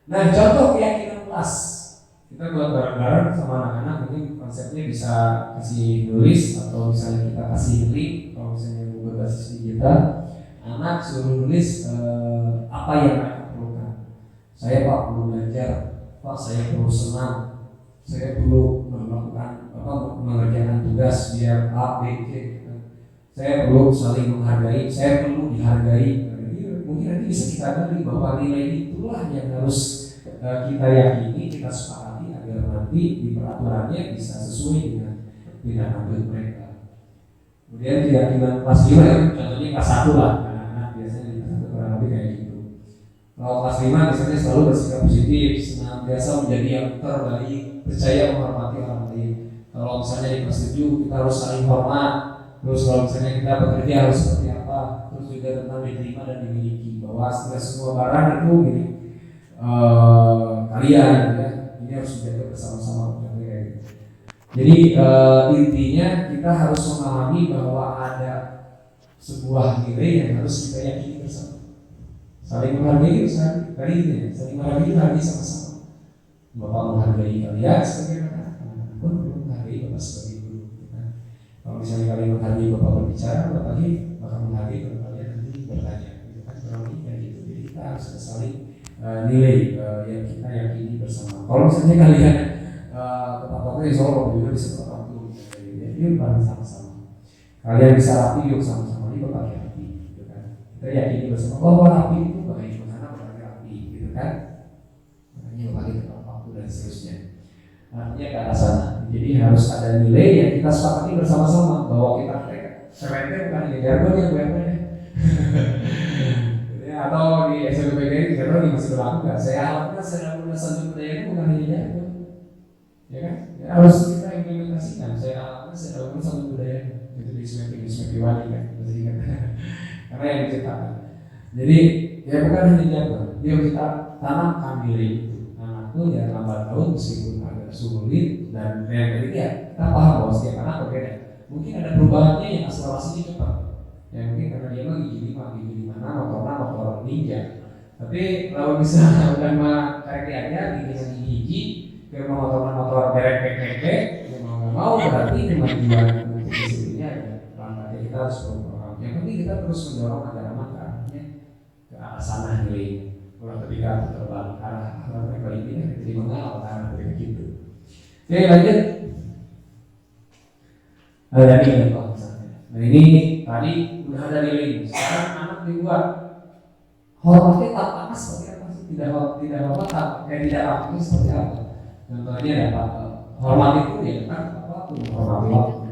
Nah contoh keyakinan kelas kita buat bareng-bareng sama anak-anak, mungkin konsepnya bisa kasih tulis atau misalnya kita kasih link kalau misalnya mau berbasis digital, anak suruh nulis apa yang mereka perlukan. Saya Pak perlu belajar, Pak saya perlu senang, saya perlu melakukan mengerjakan tugas biar A, B, C. Saya perlu saling menghargai, saya perlu dihargai. Mungkin nanti bisa kita gali bahwa nilai itulah yang harus kita yakini, kita sepakati agar nanti di peraturannya bisa sesuai dengan tindak lanjut mereka. Kemudian keyakinan kelas 5, contohnya kelas 1 lah, anak-anak biasanya di kelas 1 kurang lebih kayak gitu. Kalau kelas 5 misalnya selalu bersikap positif, senantiasa menjadi yang terbaik, percaya menghormati orang lain. Kalau misalnya di kelas 7 kita harus saling hormat. Terus kalau misalnya kita bekerja harus seperti apa. Terus juga tentang diterima dan dimiliki, bahwa semua barang itu milik kalian ya. Ini harus dijaga bersama-sama. Jadi intinya kita harus memahami bahwa ada sebuah nilai yang harus kita yakini bersama. Saling menghargai itu tadi ini ya, saling menghargai sama-sama. Bapak menghargai kalian sebagai anak, pun perlu menghargai Bapak sebagai guru. Kalau misalnya kalian menghargai Bapak berbicara, Bapak lagi bakal menghargai kalau kalian nanti bertanya. Gitu kan, kurang lebih kayak gitu. Jadi kita harus ada saling nilai yang kita yakini bersama. Kalau misalnya kalian Bapak Solo juga bisa Bapak tuh, yuk bareng sama-sama. Kalian bisa rapi yuk sama-sama, ini Bapak rapi, gitu kan. Kita yakini bersama bahwa rapi itu baik, karena Bapak rapi, gitu kan. Makanya Bapak itu waktu dan seterusnya. Artinya ke arah sana. Jadi harus ada nilai yang kita sepakati bersama-sama bahwa kita keren bukan ya jargon yang gue atau di SLPGRI jargon masih berlaku nggak? Saya harapkan secara berdasarkan budaya itu bukan hanya jargon, ya kan? Ya, harus kita implementasikan. Saya harapkan secara berdasarkan budaya itu di SMEPI wali kan, karena yang diciptakan. Jadi ya bukan hanya jargon, dia kita tanamkan nilai itu. Anak itu ya lambat tahun meskipun agak sulit dan yang ketiga kita paham bahwa setiap anak berbeda. Mungkin ada perubahannya yang akselerasinya cepat. Ya mungkin karena dia mah gigi 5, motor ninja. Tapi kalau bisa udah mah kayak aja gigi ke motor berek ya mau berarti cuma tujuan disiplinnya ya. Langkahnya kita harus berprogram. Yang penting kita terus mendorong anak-anak ke arahnya ke arah sana nilai. Kalau ketika terbang ke arah mereka ini jadi mengenal ke arah mereka gitu. Oke lanjut. Ada ini Pak misalnya. Nah ini tadi udah ada nilai. Sekarang anak dibuat hormatnya tampaknya seperti apa sih? Tidak apa seperti apa? Contohnya ada hormat itu ya kan apa? Hormati waktu.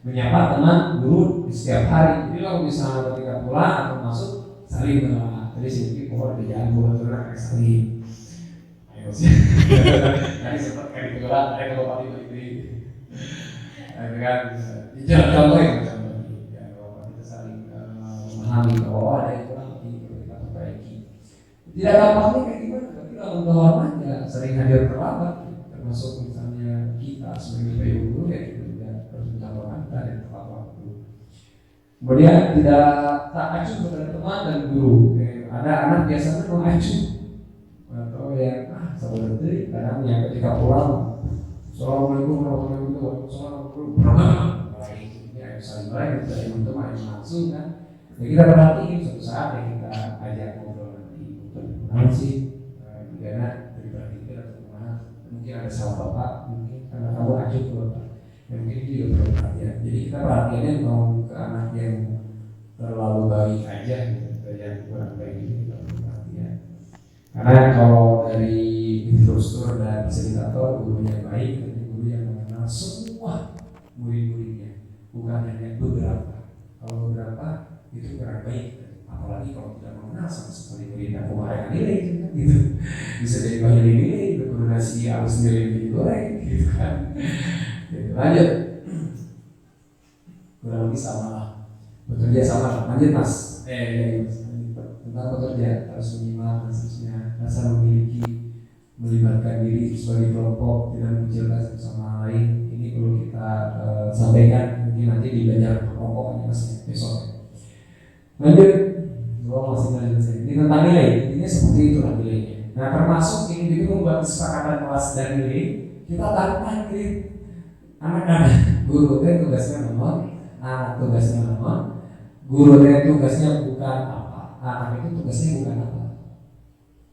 Menyapa teman guru di setiap hari. Jadi kalau misalnya ketika pulang atau masuk saling mengenal. Jadi sedikit pohon di jalan buat kayak saling. Ayo sih. Jadi sempat kayak dikeluar ada kalau pati beli. Kan contoh ya kalau kita saling memahami bahwa ada yang kurang kita perbaiki. Tidak gampangnya kayak gimana, tapi kalau untuk hormat ya sering hadir terlambat, termasuk misalnya kita sebagai guru ya kita tidak harus mencapai dan tepat waktu. Kemudian tidak tak acuh kepada teman dan guru. Ada anak biasanya mengacuh atau yang saudara itu kadang yang ketika pulang Assalamualaikum warahmatullahi wabarakatuh. Ya saling baik dari teman-teman yang langsung kan. Ya kita perhatiin suatu saat yang kita ajak ngobrol nanti untuk sih karena dari kita atau kemana mungkin ada salah bapak mungkin karena kamu acuh ke bapak. Ya mungkin itu juga perlu perhatian. Jadi kita perhatiannya mau ke anak yang terlalu baik aja gitu, yang kurang baik ini kita perlu perhatian. Karena kalau dari instruktur dan fasilitator guru yang baik, guru yang mengenal semua murid-muridnya, bukan hanya beberapa. Kalau beberapa itu kurang baik, apalagi kalau tidak mengenal sama sekali muridnya, kemarin nilai gitu, bisa jadi banyak nilai, berkoordinasi harus nilai digoreng, gitu kan. Jadi lanjut, kurang lebih sama lah, bekerja sama lah. Lanjut mas, tentang bekerja harus menyimak khususnya rasa memiliki melibatkan diri sebagai kelompok tidak mengecilkan satu sama lain. Ini perlu kita kita sampaikan mungkin nanti di belajar kelompok Mas besok. Lanjut, masih lanjut ini tentang nilai. Intinya seperti itulah nilainya. Nah termasuk ini juga membuat kesepakatan kelas dan nilai. Kita tanpa nilai anak-anak guru teh tugasnya nomor, anak tugasnya nomor, guru teh tugasnya bukan apa, anak itu tugasnya bukan apa.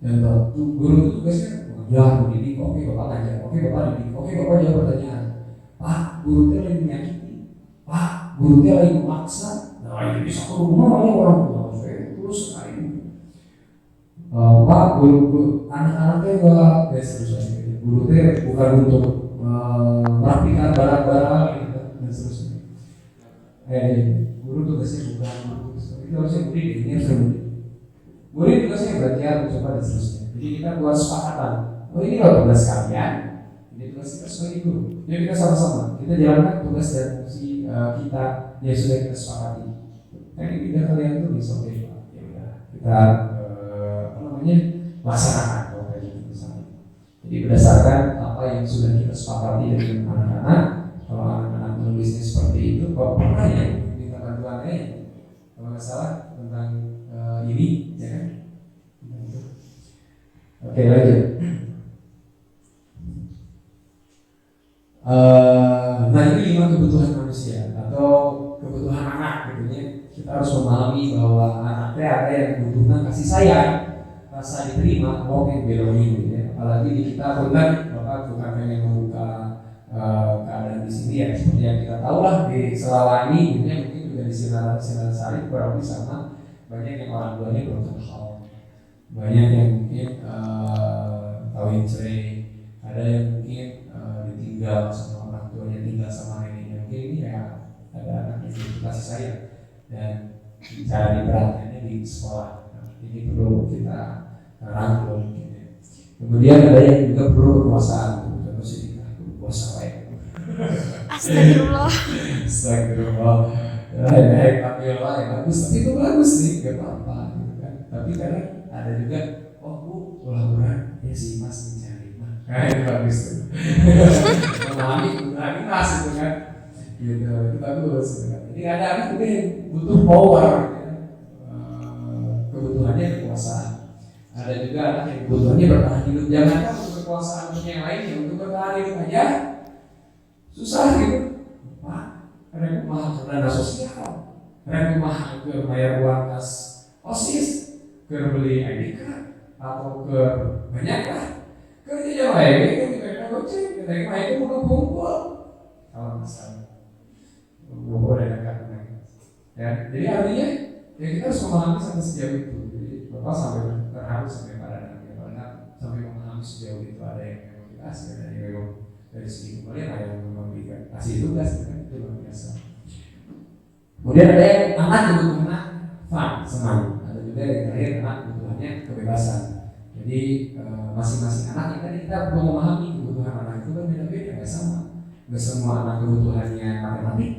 Dan guru itu tugasnya ya mendidik, oke bapak ngajar, oke bapak didik, oke bapak jawab pertanyaan. Pak, guru teh lagi menyakiti, Pak, guru teh lagi memaksa. Nah ini bisa ke rumah ya orang tua, saya terus sekali. Pak, guru anak-anak teh enggak terus guru teh bukan untuk merapikan barang-barang gitu dan seterusnya. Guru tugasnya bukan itu harusnya murid, ini harusnya murid. Murid tugasnya belajar, mencoba dan seterusnya. Jadi kita buat sepakatan. Oh ini loh tugas kalian, ini tugas kita sebagai guru. Jadi kita sama-sama kita jalankan tugas dan fungsi kita yang sudah kita sepakati. Teknik tiga kalian itu bisa oke, ya udah kita laksanakan kalau kayak gitu misalnya. Jadi berdasarkan apa yang sudah kita sepakati dengan anak-anak, kalau anak-anak menulisnya seperti itu, kalau pernah ya minta bantuannya, kalau nggak salah tentang ini, ya kan? Oke lanjut. Nah ini 5 kebutuhan manusia atau kebutuhan anak gitu ya. Kita harus memahami bahwa anaknya ada yang membutuhkan kasih sayang, rasa diterima, belonging gitu ya. Apalagi di kita pun kan Bapak bukan pengen membuka keadaan di sini ya, seperti yang kita tahu lah di Selawani gitu ya, mungkin juga di Sinarasari kurang lebih sama. Banyak yang orang tuanya belum kenal, banyak yang mungkin kawin cerai, ada yang mungkin ditinggal sama orang tuanya, tinggal sama neneknya. Mungkin ini ya ada anak yang kasih sayang dan cara diperhatiannya di sekolah. Ini perlu kita rangkul. Kemudian ada yang juga perlu berpuasaan, contoh sih puasa ya. Astagfirullah. Astagfirullah. Baik, bagus, tapi itu bagus nih, gak apa-apa, gitu kan. Tapi kadang ada juga, oh bu, ulang ya si mas mencari mah, itu bagus tuh. Memahami mas itu kan, gitu, itu bagus, gitu kan. Jadi ada anak juga yang butuh power, gitu kan. Kebutuhannya kekuasaan. Ada juga anak yang kebutuhannya bertahan hidup. Jangankan untuk kekuasaan untuk yang lainnya, untuk bertahan hidup aja susah gitu. Rek mah dana sosial, rek mah ke bayar uang kas OSIS, ke beli ID card atau ke banyak lah, kerja jam lain itu kita goceng, rek mah itu bukan kumpul, kalau masalah, bukan ada kan, ya. Jadi artinya ya kita harus memahami sampai sejauh itu. Jadi bapak sampai terharu sampai pada anak, sampai memahami sejauh itu. Ada yang memang dikasih, ada yang memang dari segi kemudian ada yang memang kasih tugas kan. Itu luar biasa. Kemudian ada yang anak yang butuhnya fun, senang. Ada juga yang terakhir anak kebutuhannya kebebasan. Jadi masing-masing anak yang tadi kita perlu memahami kebutuhan anak itu kan beda-beda, nggak sama. Nggak semua anak kebutuhannya matematik,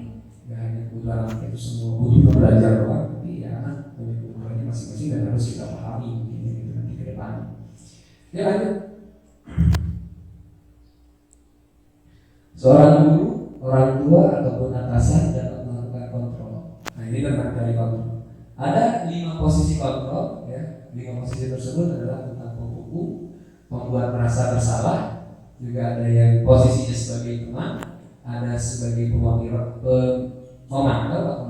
nggak hanya kebutuhan anak itu semua butuh belajar doang. Tapi ya anak punya kebutuhannya masing-masing dan harus kita pahami ini gitu nanti ke depan. Ya lanjut. Seorang guru, orang tua ataupun atasan dapat melakukan kontrol. Nah ini tentang dari kontrol. Ada 5 posisi kontrol, ya. 5 posisi tersebut adalah tentang penghukum, membuat merasa bersalah, juga ada yang posisinya sebagai teman, ada sebagai memantau atau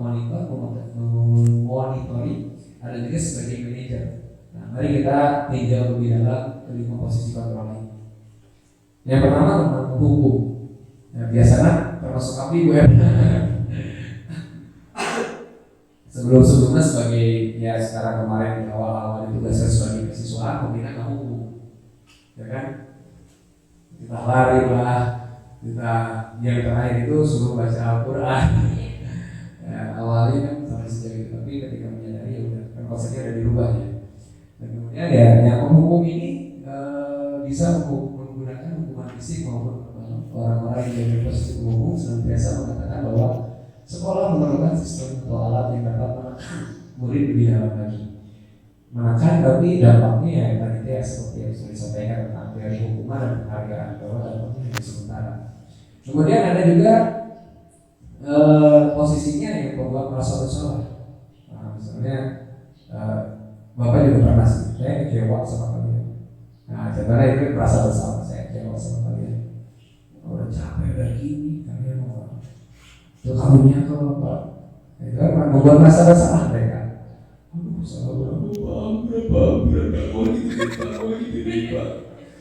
monitoring, ada juga sebagai manajer. Nah mari kita tinjau lebih dalam 5 posisi kontrol ini. Yang pertama tentang penghukum. Ya, biasanya termasuk api gue sebelumnya sebagai ya sekarang kemarin di awal-awal ditugaskan sebagai mahasiswa pembina kamu ya kan kita lari lah kita yang terakhir itu suruh baca Al-Quran ya, awalnya kan sampai sejauh itu tapi ketika menyadari ya udah kan konsepnya udah dirubah ya dan kemudian ya yang menghukum ini bisa menggunakan hukuman fisik maupun orang-orang yang dari posisi penghukum senantiasa mengatakan bahwa sekolah memerlukan sistem atau alat yang dapat menekan murid lebih dalam lagi. Menekan tapi dampaknya ya tadi ya seperti yang sudah disampaikan tentang dari hukuman dan penghargaan bahwa dampaknya hanya sementara. Kemudian ada juga posisinya yang membuat merasa bersalah. Nah, misalnya Bapak juga pernah sih, saya kecewa sama kalian. Nah, contohnya itu merasa bersalah, saya kecewa sama kalian. Udah capek, udah gini, kalian mau itu karunia kalau Bapak. Itu kan membuat merasa bersalah mereka. Aduh, salah berapa, mau gitu deh Pak.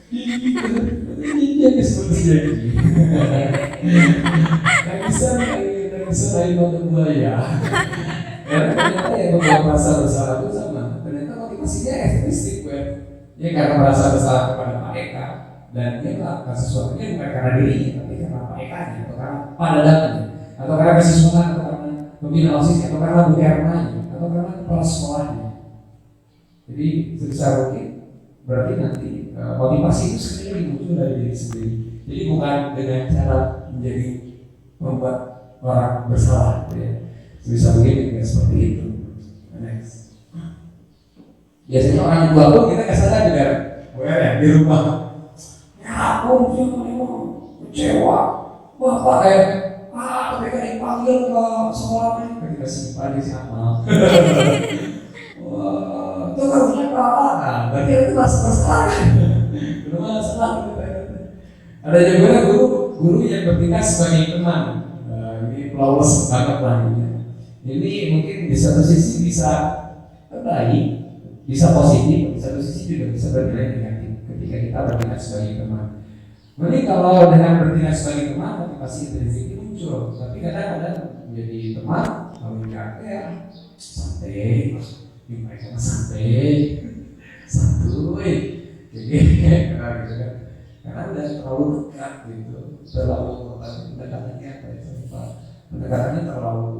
Ini dia seperti ini. Tak bisa lain waktu buaya. Karena ternyata yang membuat merasa bersalah itu sama. Ternyata motivasinya egoistik, dia karena merasa bersalah kepada Pak Eka dan dia melakukan sesuatunya bukan karena dirinya, tapi karena Pak Eka-nya atau karena padadannya, atau karena kesiswaan, atau karena pembina OSIS, atau karena Bu Hermanya, atau karena kepala sekolahnya. Jadi sebesar mungkin berarti nanti motivasi itu sebenarnya muncul dari diri sendiri. Jadi bukan dengan cara menjadi membuat orang bersalah, ya. Sebisa mungkin tidak seperti itu. Next. Biasanya orang yang tua pun kita kesana juga, ya di rumah. Ya aku memang kecewa, bapak mereka dipanggil ke sekolah mereka kita simpan di sana. Wah, itu karunia Pak. Nah, berarti itu masalah. Belum masalah. Ada juga guru yang bertindak sebagai teman. Ini flawless banget lah ini. Ini mungkin di satu sisi bisa baik, bisa positif, di satu sisi juga bisa bernilai negatif ketika kita bertindak sebagai teman. Mending kalau dengan bertindak sebagai teman, motivasi intrinsik muncul. Tapi kadang-kadang menjadi teman, kalau enggak ya santai, mereka santai, jadi gitu kan. Karena udah terlalu dekat gitu, terlalu pendekatannya pendekatannya terlalu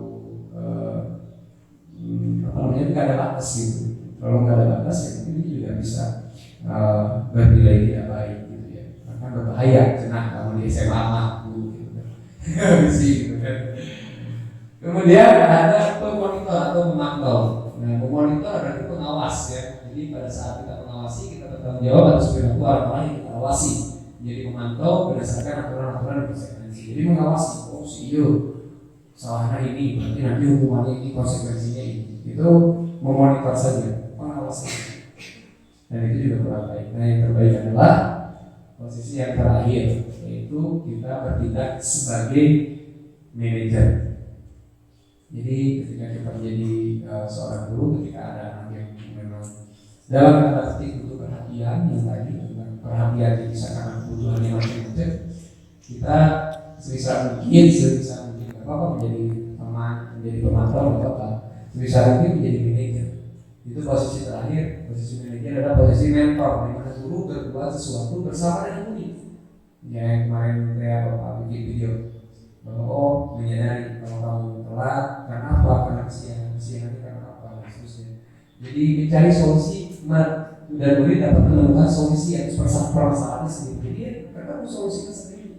nggak ada batas gitu. Kalau nggak ada batas ya ini juga bisa bernilai tidak baik gitu ya. Bahkan berbahaya, cenah kalau di SMA gitu kan. Gitu kan. Kemudian ada pemonitor atau memantau. Nah, memonitor berarti pengawas ya. Jadi pada saat kita mengawasi, kita bertanggung jawab atas perilaku orang lain yang kita awasi. Jadi memantau berdasarkan aturan-aturan konsekuensi. Jadi mengawasi, oh CEO salahnya ini, berarti nanti hukumannya ini, konsekuensinya ini. Itu memonitor saja, pengawasan. Dan itu juga kurang baik. Nah, yang terbaik adalah posisi yang terakhir, yaitu kita bertindak sebagai manajer. Jadi ketika kita menjadi seorang guru, ketika ada anak yang memang dalam tanda petik butuh perhatian, yang tadi perhatian yang bisa karena kebutuhan yang macam-macam, kita sebisa mungkin apa menjadi teman, menjadi pemantau atau apa, sebisa mungkin menjadi manajer. Itu posisi terakhir. Posisi manajer adalah posisi mentor, di mana guru berbuat sesuatu bersama dengan murid. Yang kemarin saya bapak bikin video bahwa menyadari kalau kamu telat karena apa, karena kesiangan karena apa, dan seterusnya. Jadi mencari solusi dan murid dapat menemukan solusi yang permasalahannya sendiri. Jadi ketemu solusinya sendiri.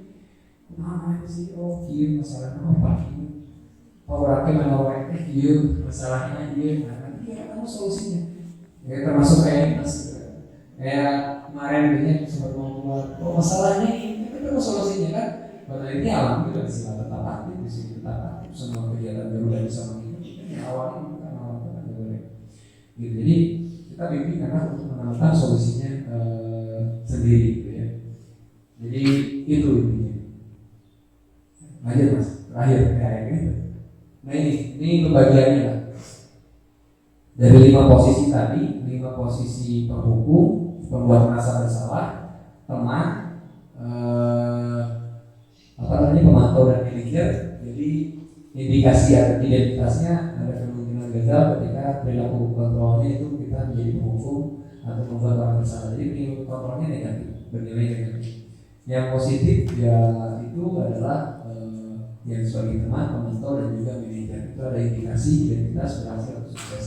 Nah, itu sih kieu masalahnya apa kieu. Orangnya mana orang kieu masalahnya dia. Nah, nanti dia ketemu solusinya. Ya termasuk kayak kayak kemarin dia sempat ngomong, oh masalahnya ini, ketemu solusinya kan. Pada ini alhamdulillah di sini tetap aktif, di sini tetap aktif, semua kegiatan Garuda bisa mengikuti. Ini awalnya bukan awal tenaga Garuda. Gitu. Jadi kita bimbing karena untuk menemukan solusinya sendiri, gitu ya. Jadi itu intinya. Lanjut mas, terakhir kayak gitu. Nah ini pembagiannya lah. Dari 5 posisi tadi, 5 posisi penghukum, pembuat merasa bersalah, teman, pemantau dan manajer. Jadi indikasi atau identitasnya ada kemungkinan gagal ketika perilaku kontrolnya itu kita menjadi penghukum atau membuat orang bersalah. Jadi perilaku kontrolnya negatif, bernilai negatif. Yang positif ya itu adalah yang sebagai teman, pemantau dan juga manajer. Itu ada indikasi identitas berhasil atau sukses.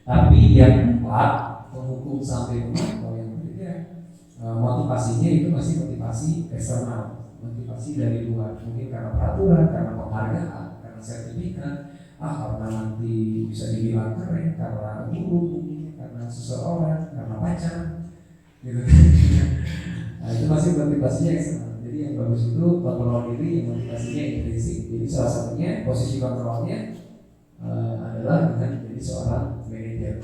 Tapi yang 4, penghukum sampai pemantau yang ketiga, motivasinya itu masih motivasi eksternal, motivasi dari luar, mungkin karena peraturan, karena penghargaan, karena sertifikat, karena nanti bisa dibilang keren, karena guru, mungkin karena seseorang, karena pacar, gitu. Nah itu masih motivasinya eksternal. Jadi Jadi yang bagus itu kontrol diri, yang motivasinya intrinsik. Jadi salah satunya posisi kontrolnya adalah dengan menjadi seorang manajer.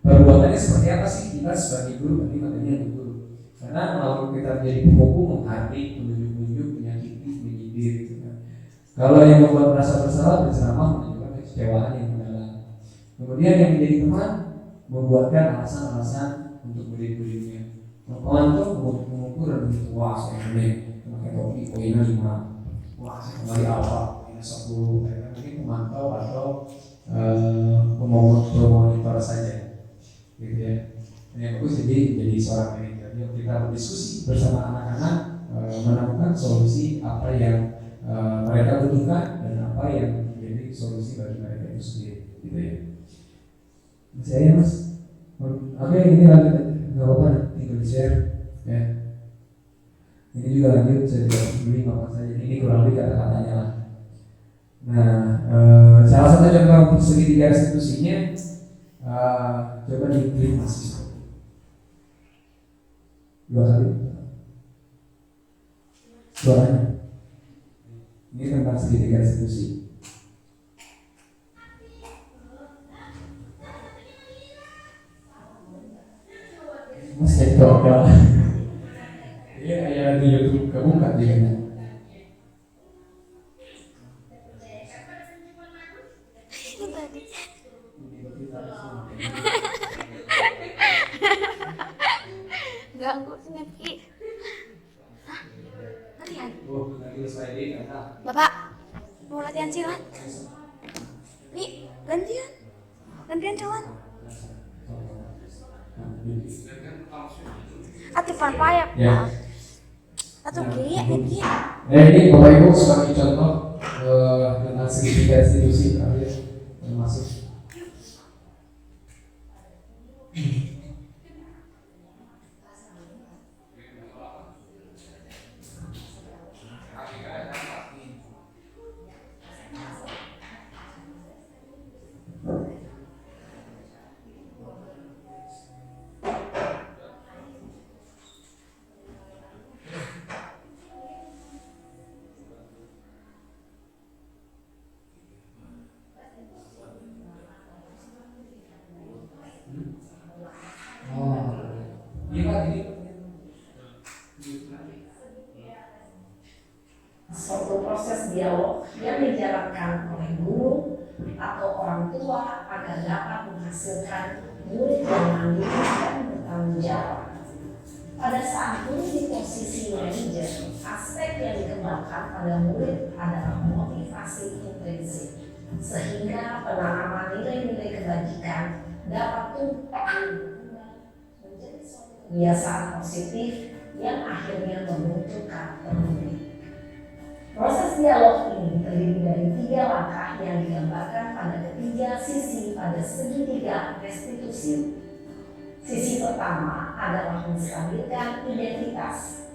Perbuatannya seperti apa sih kita sebagai guru? Tadi materinya guru. Karena kalau kita menjadi pemukul, menghardik, menunjuk-nunjuk, menyakiti, menyindir, gitu kan. Kalau yang membuat merasa bersalah, berceramah, menunjukkan kekecewaan yang mendalam. Kemudian yang menjadi teman, membuatkan alasan-alasan untuk murid-muridnya. Memantau, mengukur dan begitu, wah saya menang, pakai topi, poinnya 5. Wah saya kembali awal, poinnya 10. Mungkin memantau atau memonitor saja, gitu ya. Dan yang bagus jadi seorang manajer yang kita berdiskusi bersama anak-anak, menemukan solusi apa yang mereka butuhkan dan apa yang menjadi solusi bagi mereka itu sendiri, gitu ya. Masih ada mas? Oke, ini lanjut aja, nggak apa-apa, tinggal di share ya. Ini juga lanjut, saya tidak peduli apa saja. Ini kurang lebih kata-katanya lah. Nah, salah satu contoh untuk segitiga restitusinya, coba diklik mahasiswa 2 kali suaranya. Ini tentang segitiga restitusi. Mas cekcok ya. Iya kayak di YouTube kebuka dia kan. Itu tadi. Ganggu Snapki. Latihan. Bapak mau latihan silat? Nih, gantian. Gantian kawan. Atipan payak. Ya. Atau gini, ini. Nah ini Bapak Ibu sebagai contoh tentang segitiga restitusi terakhir termasuk. Suatu proses dialog yang dijalankan oleh guru atau orang tua agar dapat menghasilkan murid yang mandiri dan bertanggung jawab. Pada saat guru di posisi manajer, aspek yang dikembangkan pada murid adalah motivasi intrinsik, sehingga penanaman nilai-nilai kebajikan dapat tumbuh menjadi suatu kebiasaan positif yang akhirnya membentuk karakter murid. Proses dialog ini terdiri dari 3 langkah yang digambarkan pada ketiga sisi pada segitiga restitusi. Sisi pertama adalah menstabilkan identitas.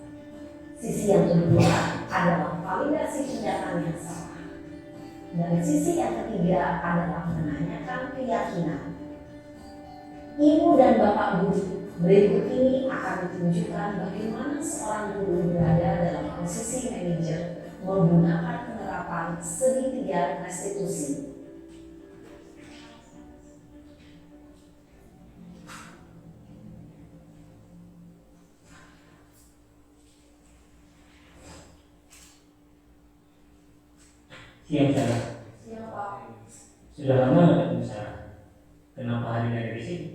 Sisi yang kedua adalah validasi tindakan yang salah. Dan sisi yang ketiga adalah menanyakan keyakinan. Ibu dan Bapak Guru, berikut ini akan ditunjukkan bagaimana seorang guru berada dalam posisi manajer menggunakan penerapan segitiga restitusi. Siap saya. Siapa? Sudah lama nggak ketemu saya? Kenapa hari ini ada di sini?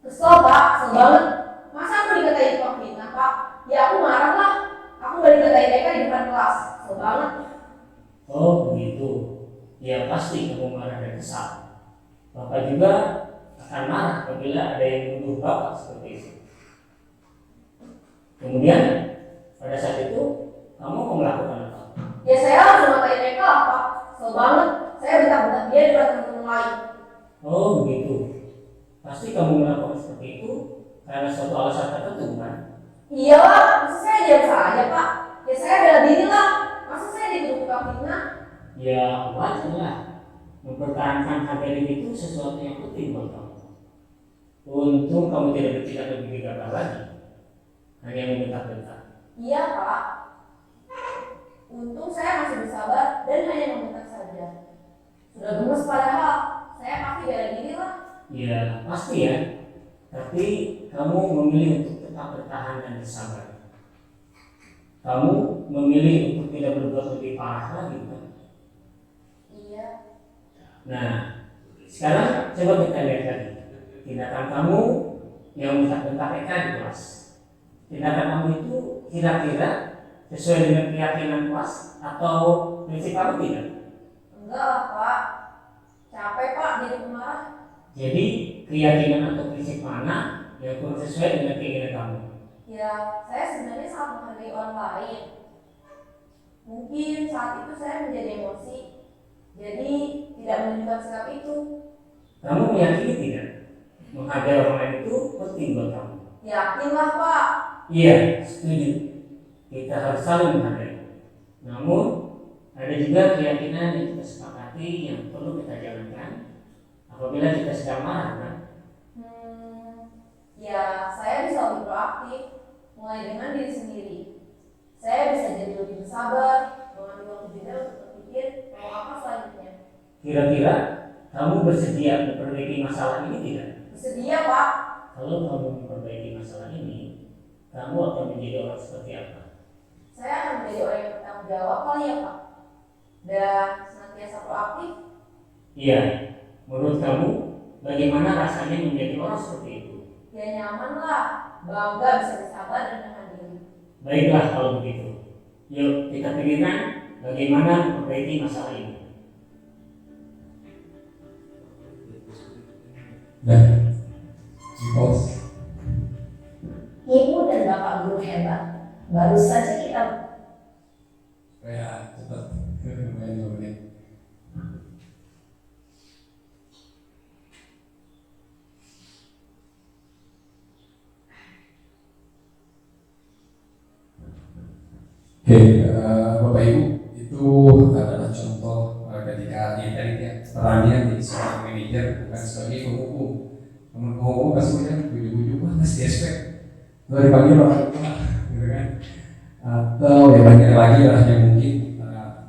Kesel Pak, kesel banget. Masa aku dikatain Pak fitnah Pak? Ya aku marah lah. Aku gak dikatain mereka di depan kelas. Kesel banget. Oh begitu. Ya pasti kamu marah dan kesal. Bapak juga akan marah apabila ada yang menuduh Bapak seperti itu. Kemudian pada saat itu kamu mau melakukan apa? Ya saya harus ngatain mereka apa? Kesel banget. Saya bentak-bentak dia di depan teman-teman lain. Oh begitu. Pasti kamu melakukan seperti itu karena suatu alasan tertentu kan? Iyalah, masa saya diam saja Pak? Ya saya bela diri lah. Masa saya dituduh tukang fitnah? Ya wajar lah. Mempertahankan harga diri itu sesuatu yang penting buat kamu. Untung kamu tidak bertindak lebih gegabah lagi, hanya membentak-bentak. Iya Pak. Untung saya masih bersabar dan hanya meminta saja. Sudah gemes padahal, saya pasti bela diri lah. Ya pasti ya. Tapi kamu memilih untuk tetap bertahan dan bersabar. Kamu memilih untuk tidak berbuat lebih parah lagi kan? Iya. Nah, sekarang coba kita lihat lagi tindakan kamu yang bentak-bentak Eka di kelas. Tindakan kamu itu kira-kira sesuai dengan keyakinan kelas atau prinsip kamu tidak? Enggak lah Pak, capek Pak jadi pemarah. Jadi keyakinan atau prinsip mana yang kurang sesuai dengan keinginan kamu? Ya, saya sebenarnya sangat menghargai orang lain. Mungkin saat itu saya menjadi emosi, jadi tidak menunjukkan sikap itu. Kamu meyakini tidak menghargai orang lain itu penting buat kamu? Yakinlah Pak. Iya, setuju. Kita harus saling menghargai. Namun ada juga keyakinan yang kita sepakati yang perlu kita jalankan apabila kita sedang marah kan? Ya saya bisa lebih proaktif, mulai dengan diri sendiri. Saya bisa jadi lebih bersabar, mengambil waktu jeda untuk berpikir mau apa selanjutnya. Kira-kira kamu bersedia memperbaiki masalah ini tidak? Bersedia Pak. Kalau kamu memperbaiki masalah ini, kamu akan menjadi orang seperti apa? Saya akan menjadi orang yang bertanggung jawab kali ya Pak. Dan senantiasa proaktif. Iya, menurut kamu bagaimana rasanya menjadi orang seperti itu? Ya nyaman lah, bangga bisa bersabar dan menahan diri. Baiklah kalau begitu. Yuk kita pikirkan bagaimana memperbaiki masalah ini. Dan pause. Ibu dan Bapak guru hebat. Baru saja kita Supaya cepat lumayan 2 menit. Oke, Bapak Ibu, itu adalah contoh ketika yang tadi ya, perannya menjadi seorang manajer bukan sebagai penghukum. Namun penghukum pasti punya bujuk-bujuk, wah masih SP, lo dipanggil orang tua, gitu kan? Atau ya banyak lagi lah yang mungkin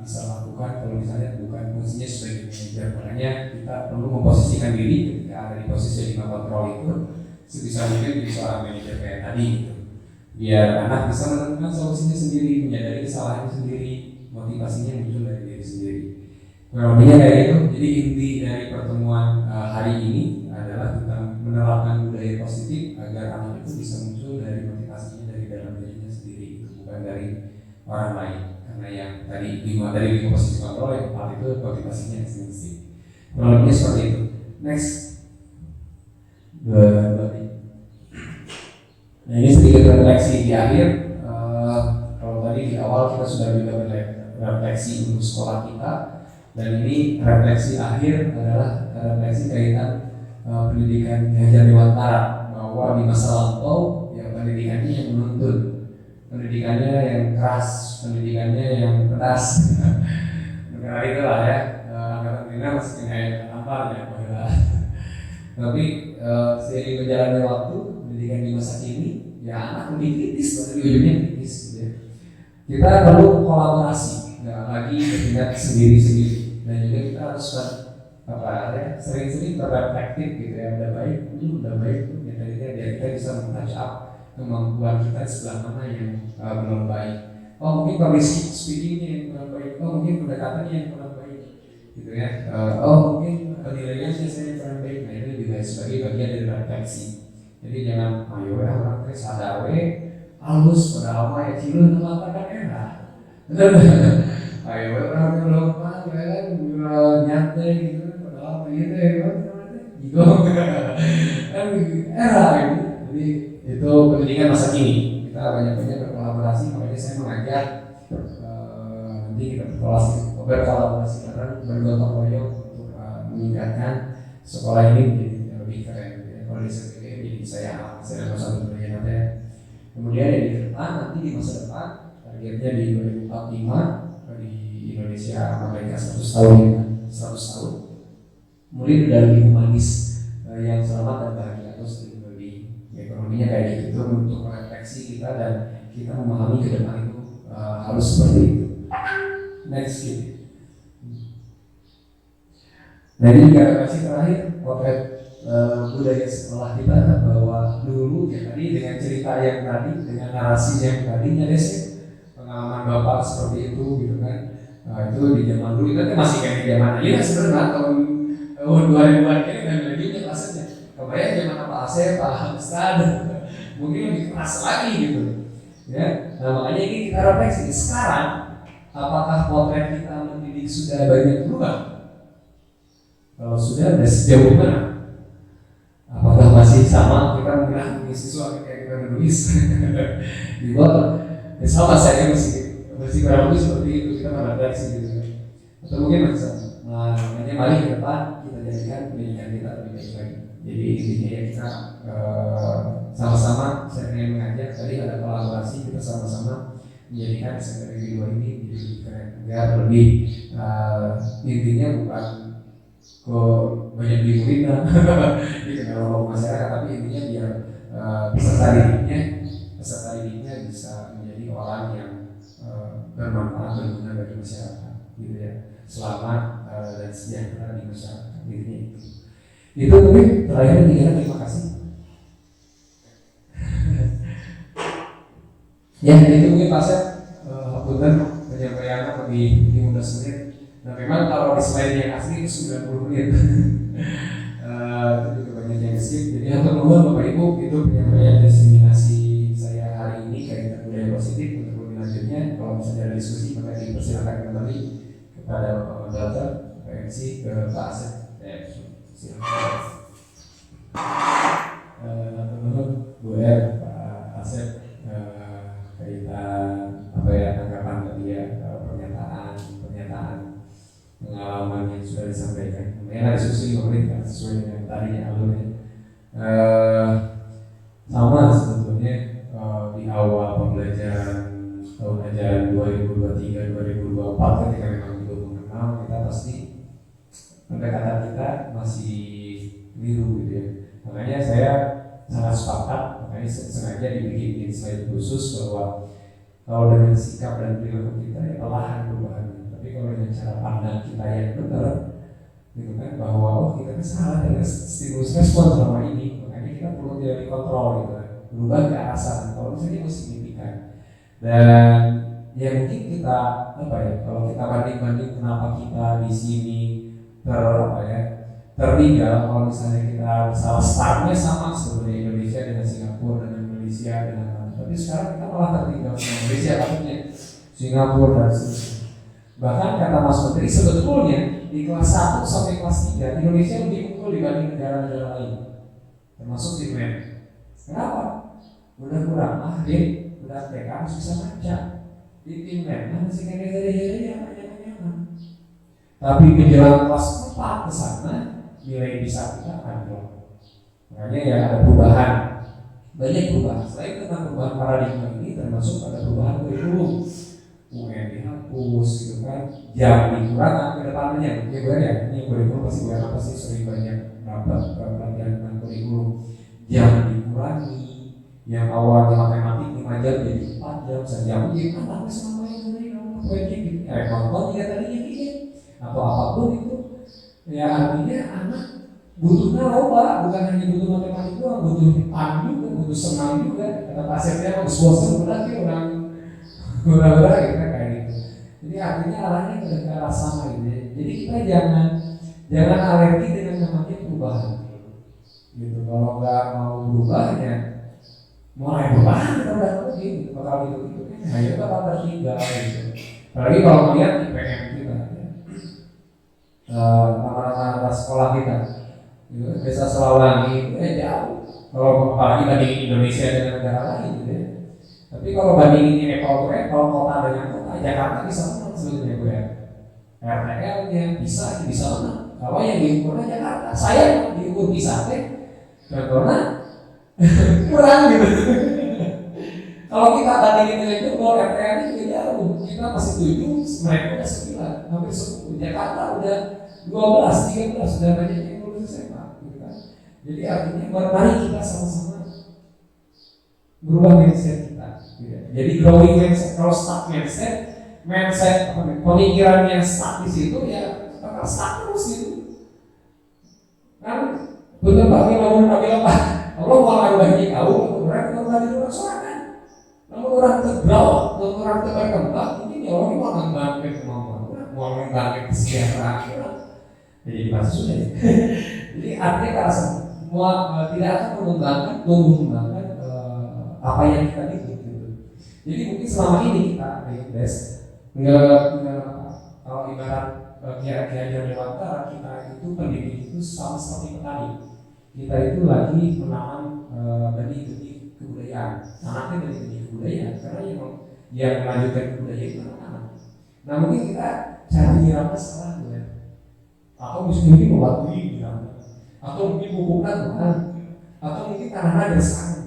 bisa lakukan kalau misalnya bukan fungsinya sebagai manajer. Makanya kita perlu memposisikan diri ketika ada di posisi 5 kontrol itu sebisa mungkin jadi seorang manajer kayak tadi gitu. Biar anak bisa menemukan solusinya sendiri, menyadari kesalahannya sendiri, motivasinya muncul dari diri sendiri. Kurang lebihnya kayak gitu. Jadi inti dari pertemuan hari ini adalah tentang menerapkan budaya positif agar anak itu bisa muncul dari motivasinya dari dalam dirinya sendiri, bukan dari orang lain. Karena yang tadi dari 5 posisi kontrol yang empat itu motivasinya eksistensi. Kurang lebihnya seperti itu. Next. Nah ini sedikit refleksi di akhir. Kalau tadi di awal kita sudah juga refleksi untuk sekolah kita, dan ini refleksi akhir adalah refleksi kaitan pendidikan Hajar Dewantara, bahwa di masa lampau ya pendidikannya yang menuntun, pendidikannya yang keras, pendidikannya yang pedas. Negara itulah ya, angkatan kita masih kayak tampar ya, tapi seiring berjalannya waktu, pendidikan di masa kini ya anak lebih kritis, pada di ujungnya kritis gitu ya. Kita perlu kolaborasi, nggak lagi bertindak sendiri-sendiri, dan juga kita harus sering-sering berreflektif gitu ya. Udah baik ya tadi kita bisa men-touch up kemampuan kita sebelah mana yang belum baik. Oh mungkin public speaking-nya yang kurang baik, oh mungkin pendekatannya yang kurang baik gitu ya. Oh mungkin penilaian saya kurang baik. Nah itu juga sebagai bagian dari refleksi. Jadi jangan ayo ya orang teh sadar we halus pada apa ya cilun mengatakan era. Ayo we orang lupa kan nyantai gitu pada apa gitu ya gitu. Kan era gitu. Jadi itu pendidikan masa kini. Kita banyak-banyak berkolaborasi, makanya saya mengajak nanti kita berkolaborasi bareng, bergotong royong untuk meningkatkan sekolah ini menjadi lebih keren. Kalau di jadi saya dalam satu bagian ya. Kemudian yang di depan nanti di masa depan targetnya di 2045 di Indonesia mereka 100 tahun. Kemudian udah lebih humanis yang selamat dan bahagia atau lebih ekonominya kayak gitu untuk refleksi kita dan kita memahami ke depan itu harus seperti itu. Next gitu. Nah ini juga masih terakhir potret budaya sekolah kita, bahwa dulu ya tadi dengan cerita yang tadi, dengan narasi yang tadinya deh pengalaman bapak seperti itu gitu kan. Nah, itu di zaman dulu kita masih kayak zaman aja sebenarnya tahun 2000-an ini dan lagi kelasnya. Kebayang zaman Pak Asep, Pak Hamstad, mungkin lebih keras lagi gitu. Ya, nah makanya ini kita refleksi sekarang, apakah potret kita mendidik sudah banyak berubah? Kalau sudah sejauh mana? Apakah masih sama kita menggunakan siswa kayak kita menulis di bawah? Ya sama, saya masih kurang lebih seperti itu, kita merefleksi gitu kan. Atau mungkin makanya mari ke depan kita jadikan pendidikan kita lebih baik lagi. Jadi intinya ya kita sama-sama, saya ingin mengajak tadi ada kolaborasi, kita sama-sama menjadikan SMPTN 2 ini menjadi lebih keren, agar lebih intinya bukan kok banyak dimuridnya dikenal masyarakat, tapi intinya biar peserta didiknya bisa menjadi orang yang bermanfaat, berguna bagi masyarakat gitu ya, selamat dan sejahtera di masyarakat gitu. Itu mungkin terakhir terima kasih. Ya itu mungkin Pak Sep, punten penyampaian lebih 15 menit. Nah memang kalau di slide yang asli itu 90 menit. Itu juga banyak yang skip. Jadi untuk nuhun Bapak Ibu, itu penyampaian diseminasi saya hari ini kaitan budaya positif. Untuk lebih lanjutnya, kalau misalnya ada diskusi maka dipersilakan kembali kepada Bapak Moderator, Pak MC, ke Pak Asep. Silakan. Teman-teman, Bu R, Pak Asep, kaitan apa ya tanggapan tadi ya, pernyataan pengalaman yang sudah disampaikan. Kemudian diskusi pemerintah sesuai dengan tadinya alurnya. Sama sebetulnya di awal pembelajaran tahun ajaran 2023-2024 ketika memang belum mengenal, kita pasti pendekatan kita masih keliru gitu ya. Makanya saya sangat sepakat, makanya sengaja dibikin slide khusus bahwa kalau dengan sikap dan perilaku kita ya perlahan perubahan. Tapi kalau dengan cara pandang kita yang benar, gitu kan, bahwa kita kan salah dengan stimulus respon selama ini, makanya kita perlu dikontrol gitu kan, berubah ke arah sana. Kalau misalnya itu signifikan, dan ya mungkin kita kalau kita banding kenapa kita di sini tertinggal, kalau misalnya kita salah startnya sama seperti Indonesia dengan Singapura, dengan Malaysia dengan tapi sekarang kita malah tertinggal dengan Malaysia, katanya Singapura dan seterusnya. Bahkan kata Mas Menteri sebetulnya di kelas 1 sampai kelas 3 Indonesia lebih unggul dibanding negara-negara lain, termasuk di MEN. Kenapa? Udah kurang ahli, udah TK harus bisa baca. Di tim MEN masih kayak gede-gede yang banyak-banyak. Tapi menjelang kelas 4 ke sana nilai bisa kita akan drop. Makanya ya ada perubahan, banyak perubahan. Selain tentang perubahan paradigma ini, termasuk ada perubahan kurikulum. UN dihapus gitu kan, jam dikurangi ke depannya. Ya gue ya, ini kurikulum pasti sering banyak dapat pelatihan tentang kurikulum. Jam dikurangi, yang awalnya matematik 5 jam jadi 4 jam, sejam. Jadi apa selama ini proyek gitu? Nonton juga tadinya gitu, atau apapun itu. Ya artinya anak butuhnya loba, bukan hanya butuh matematik doang, butuh fun juga, butuh senang juga. Kata Pak Setnya harus bosan berarti orang gitu kayak gitu. Jadi artinya arahnya ke arah sama gitu. Jadi kita jangan alergi dengan namanya perubahan. Gitu. Kalau nggak mau berubah ya mulai perubahan kita udah lagi gitu. Bakal gitu kan. Nah itu bakal tertinggal gitu. Apalagi kalau melihat IPM kita. Anak-anak sekolah kita desa Selawangi jauh kalau apalagi bandingin Indonesia dengan negara lain gitu ya. Tapi kalau bandingin apple to apple, kota dengan kota, Jakarta bisa menang sebetulnya gue RTL nya bisa menang. Kalau yang diukurnya Jakarta, saya diukur bisa contohnya kurang gitu. Kalau kita bandingin dengan Jogor, RTL nya juga jauh, kita masih 7, mereka udah 9, hampir 10. Jakarta udah 12, 13 sudah banyak yang lulus SMA gitu kan. Jadi artinya mari kita sama-sama berubah mindset kita gitu. Jadi growing mindset, kalau stuck mindset mindset pemikiran yang statis itu ya bakal stuck terus gitu. Kan bener bagi namun apa? Allah mau bagi kau, orang mau bagi orang sorangan. Namun orang terberawak, orang terberkembang, mungkin ya orang mau ngembangkan kemampuan, mau ngembangkan kesejahteraan. Jadi pasti sudah. Jadi artinya kalau semua tidak akan mengembangkan apa yang kita bikin gitu. Jadi mungkin selama ini kita guys kalau ibarat kiai-kiai dewasa kita itu pendidik itu sama seperti petani. Kita itu lagi menanam benih-benih kebudayaan. Anaknya benih-benih kebudayaan karena yang melanjutkan kebudayaan itu anak-anak. Nah mungkin kita cara nyiramnya salah ya. Atau mungkin mewakili nyiramnya. Atau mungkin pupuknya Tuhan. Atau mungkin tanahnya ada sekarang.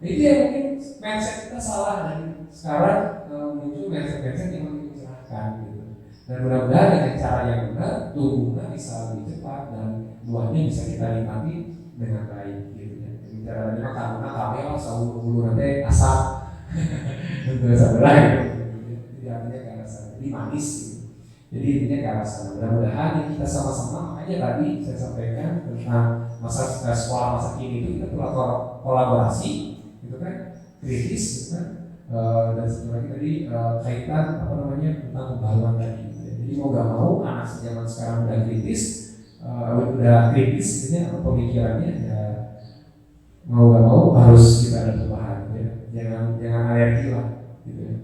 Itu ya mungkin mindset kita salah dan sekarang muncul mindset-mindset yang lebih mencerahkan gitu. Dan mudah-mudahan dengan cara yang benar tumbuhnya bisa lebih cepat dan buahnya bisa kita nikmati dengan baik gitu ya. Cara tadi mah karena kami lah sahur nanti asap untuk sebelah gitu. Jadi artinya ke arah sana. Jadi manis gitu. Jadi intinya ke arah sana. Mudah-mudahan yang kita sama-sama makanya tadi saya sampaikan tentang masa sekolah masa kini itu kita perlu kolaborasi gitu kan, kritis gitu kan. Dan satu lagi tadi kaitan tentang pembaruan tadi gitu ya. Jadi mau gak mau anak zaman sekarang udah kritis gitu ya, pemikirannya ya mau gak mau harus kita ada perubahan gitu ya. Jangan alergi lah gitu ya.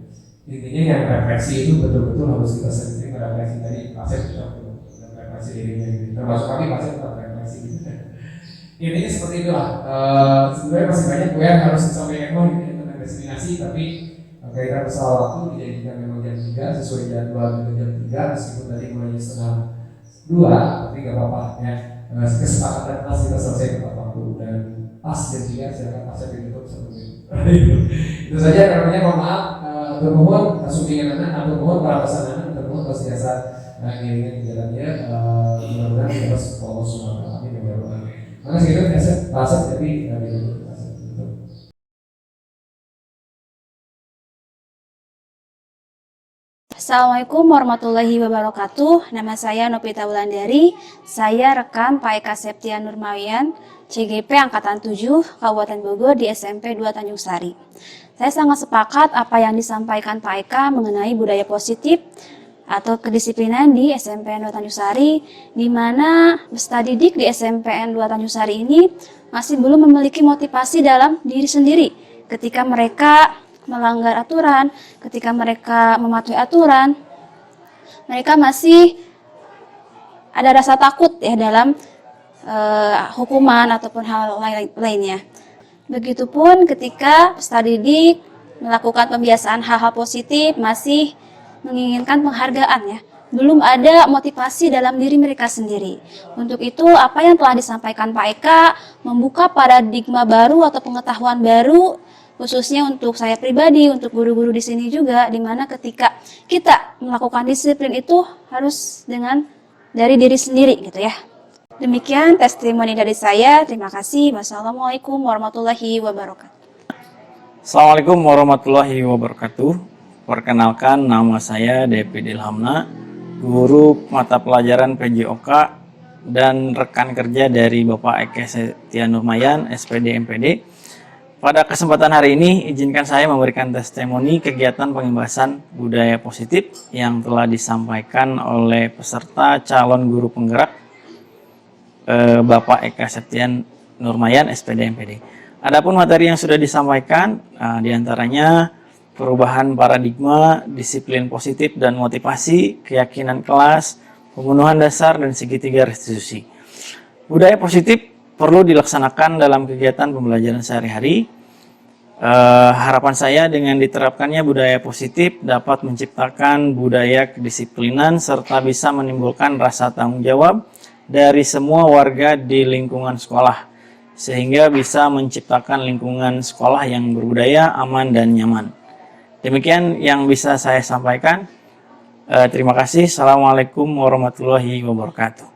Intinya yang refleksi itu betul-betul harus kita sering refleksi tadi pasien kita perlu refleksi dirinya gitu. Termasuk kami pasien tetap refleksi gitu. Intinya seperti itulah. Sebenarnya masih banyak yang harus disampaikan gitu ya, tentang destinasi, tapi kaitan masalah waktu dijadikan memang jam 3 sesuai jadwal jam 3 meskipun tadi mulai setengah 2, tapi gak apa-apa ya. Kesepakatan kelas kita selesai tepat waktu dan pas jam 3 silakan pasien ditutup 1 menit. Itu saja karena mohon maaf. Termohon kasumbingan anak, termohon para pesanan, termohon jasa ngiringan jalannya. Mudah-mudahan kita dapat Allah Subhanahu wa taala. Maka segitu bahasa jadi Assalamualaikum warahmatullahi wabarakatuh. Nama saya Novita Wulandari. Saya rekan Pak Eka Septian Nurmawian, CGP Angkatan 7, Kabupaten Bogor di SMP 2 Tanjung Sari. Saya sangat sepakat apa yang disampaikan Pak Eka mengenai budaya positif atau kedisiplinan di SMPN 2 Tanjung Sari, di mana peserta didik di SMPN 2 Tanjung Sari ini masih belum memiliki motivasi dalam diri sendiri ketika mereka melanggar aturan, ketika mereka mematuhi aturan, mereka masih ada rasa takut ya dalam hukuman ataupun hal lainnya. Begitupun ketika peserta didik melakukan pembiasaan hal-hal positif masih menginginkan penghargaan ya. Belum ada motivasi dalam diri mereka sendiri. Untuk itu apa yang telah disampaikan Pak Eka membuka paradigma baru atau pengetahuan baru khususnya untuk saya pribadi, untuk guru-guru di sini juga, di mana ketika kita melakukan disiplin itu harus dari diri sendiri gitu ya. Demikian testimoni dari saya. Terima kasih. Wassalamualaikum warahmatullahi wabarakatuh. Assalamualaikum warahmatullahi wabarakatuh. Perkenalkan, nama saya Depi Dilhamna, guru mata pelajaran PJOK dan rekan kerja dari Bapak Eka Septian Nurmawian, SPD MPD. Pada kesempatan hari ini, izinkan saya memberikan testimoni kegiatan pengembasan budaya positif yang telah disampaikan oleh peserta calon guru penggerak Bapak Eka Septian Nurmawian, SPD MPD. Adapun materi yang sudah disampaikan, diantaranya perubahan paradigma, disiplin positif dan motivasi, keyakinan kelas, pemenuhan dasar, dan segitiga restitusi. Budaya positif perlu dilaksanakan dalam kegiatan pembelajaran sehari-hari. Harapan saya dengan diterapkannya budaya positif dapat menciptakan budaya kedisiplinan serta bisa menimbulkan rasa tanggung jawab dari semua warga di lingkungan sekolah, sehingga bisa menciptakan lingkungan sekolah yang berbudaya, aman, dan nyaman. Demikian yang bisa saya sampaikan. Terima kasih. Assalamualaikum warahmatullahi wabarakatuh.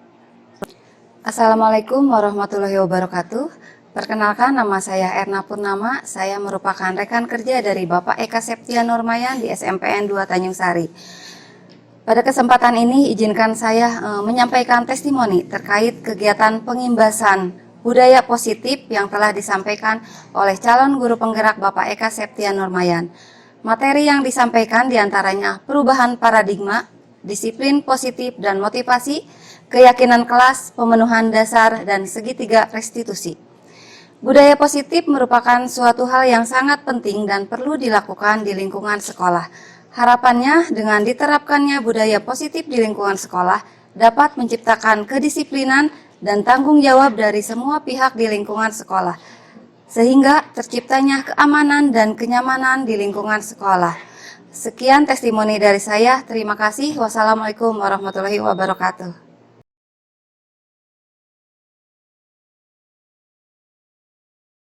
Assalamualaikum warahmatullahi wabarakatuh. Perkenalkan, nama saya Erna Purnama. Saya merupakan rekan kerja dari Bapak Eka Septia Nurmayan di SMPN 2 Tanjung Sari. Pada kesempatan ini, izinkan saya menyampaikan testimoni terkait kegiatan pengimbasan budaya positif yang telah disampaikan oleh calon guru penggerak Bapak Eka Septia Nurmayan. Materi yang disampaikan diantaranya perubahan paradigma, disiplin positif dan motivasi, keyakinan kelas, pemenuhan dasar, dan segitiga restitusi. Budaya positif merupakan suatu hal yang sangat penting dan perlu dilakukan di lingkungan sekolah. Harapannya dengan diterapkannya budaya positif di lingkungan sekolah dapat menciptakan kedisiplinan dan tanggung jawab dari semua pihak di lingkungan sekolah, sehingga terciptanya keamanan dan kenyamanan di lingkungan sekolah. Sekian testimoni dari saya. Terima kasih. Wassalamualaikum warahmatullahi wabarakatuh.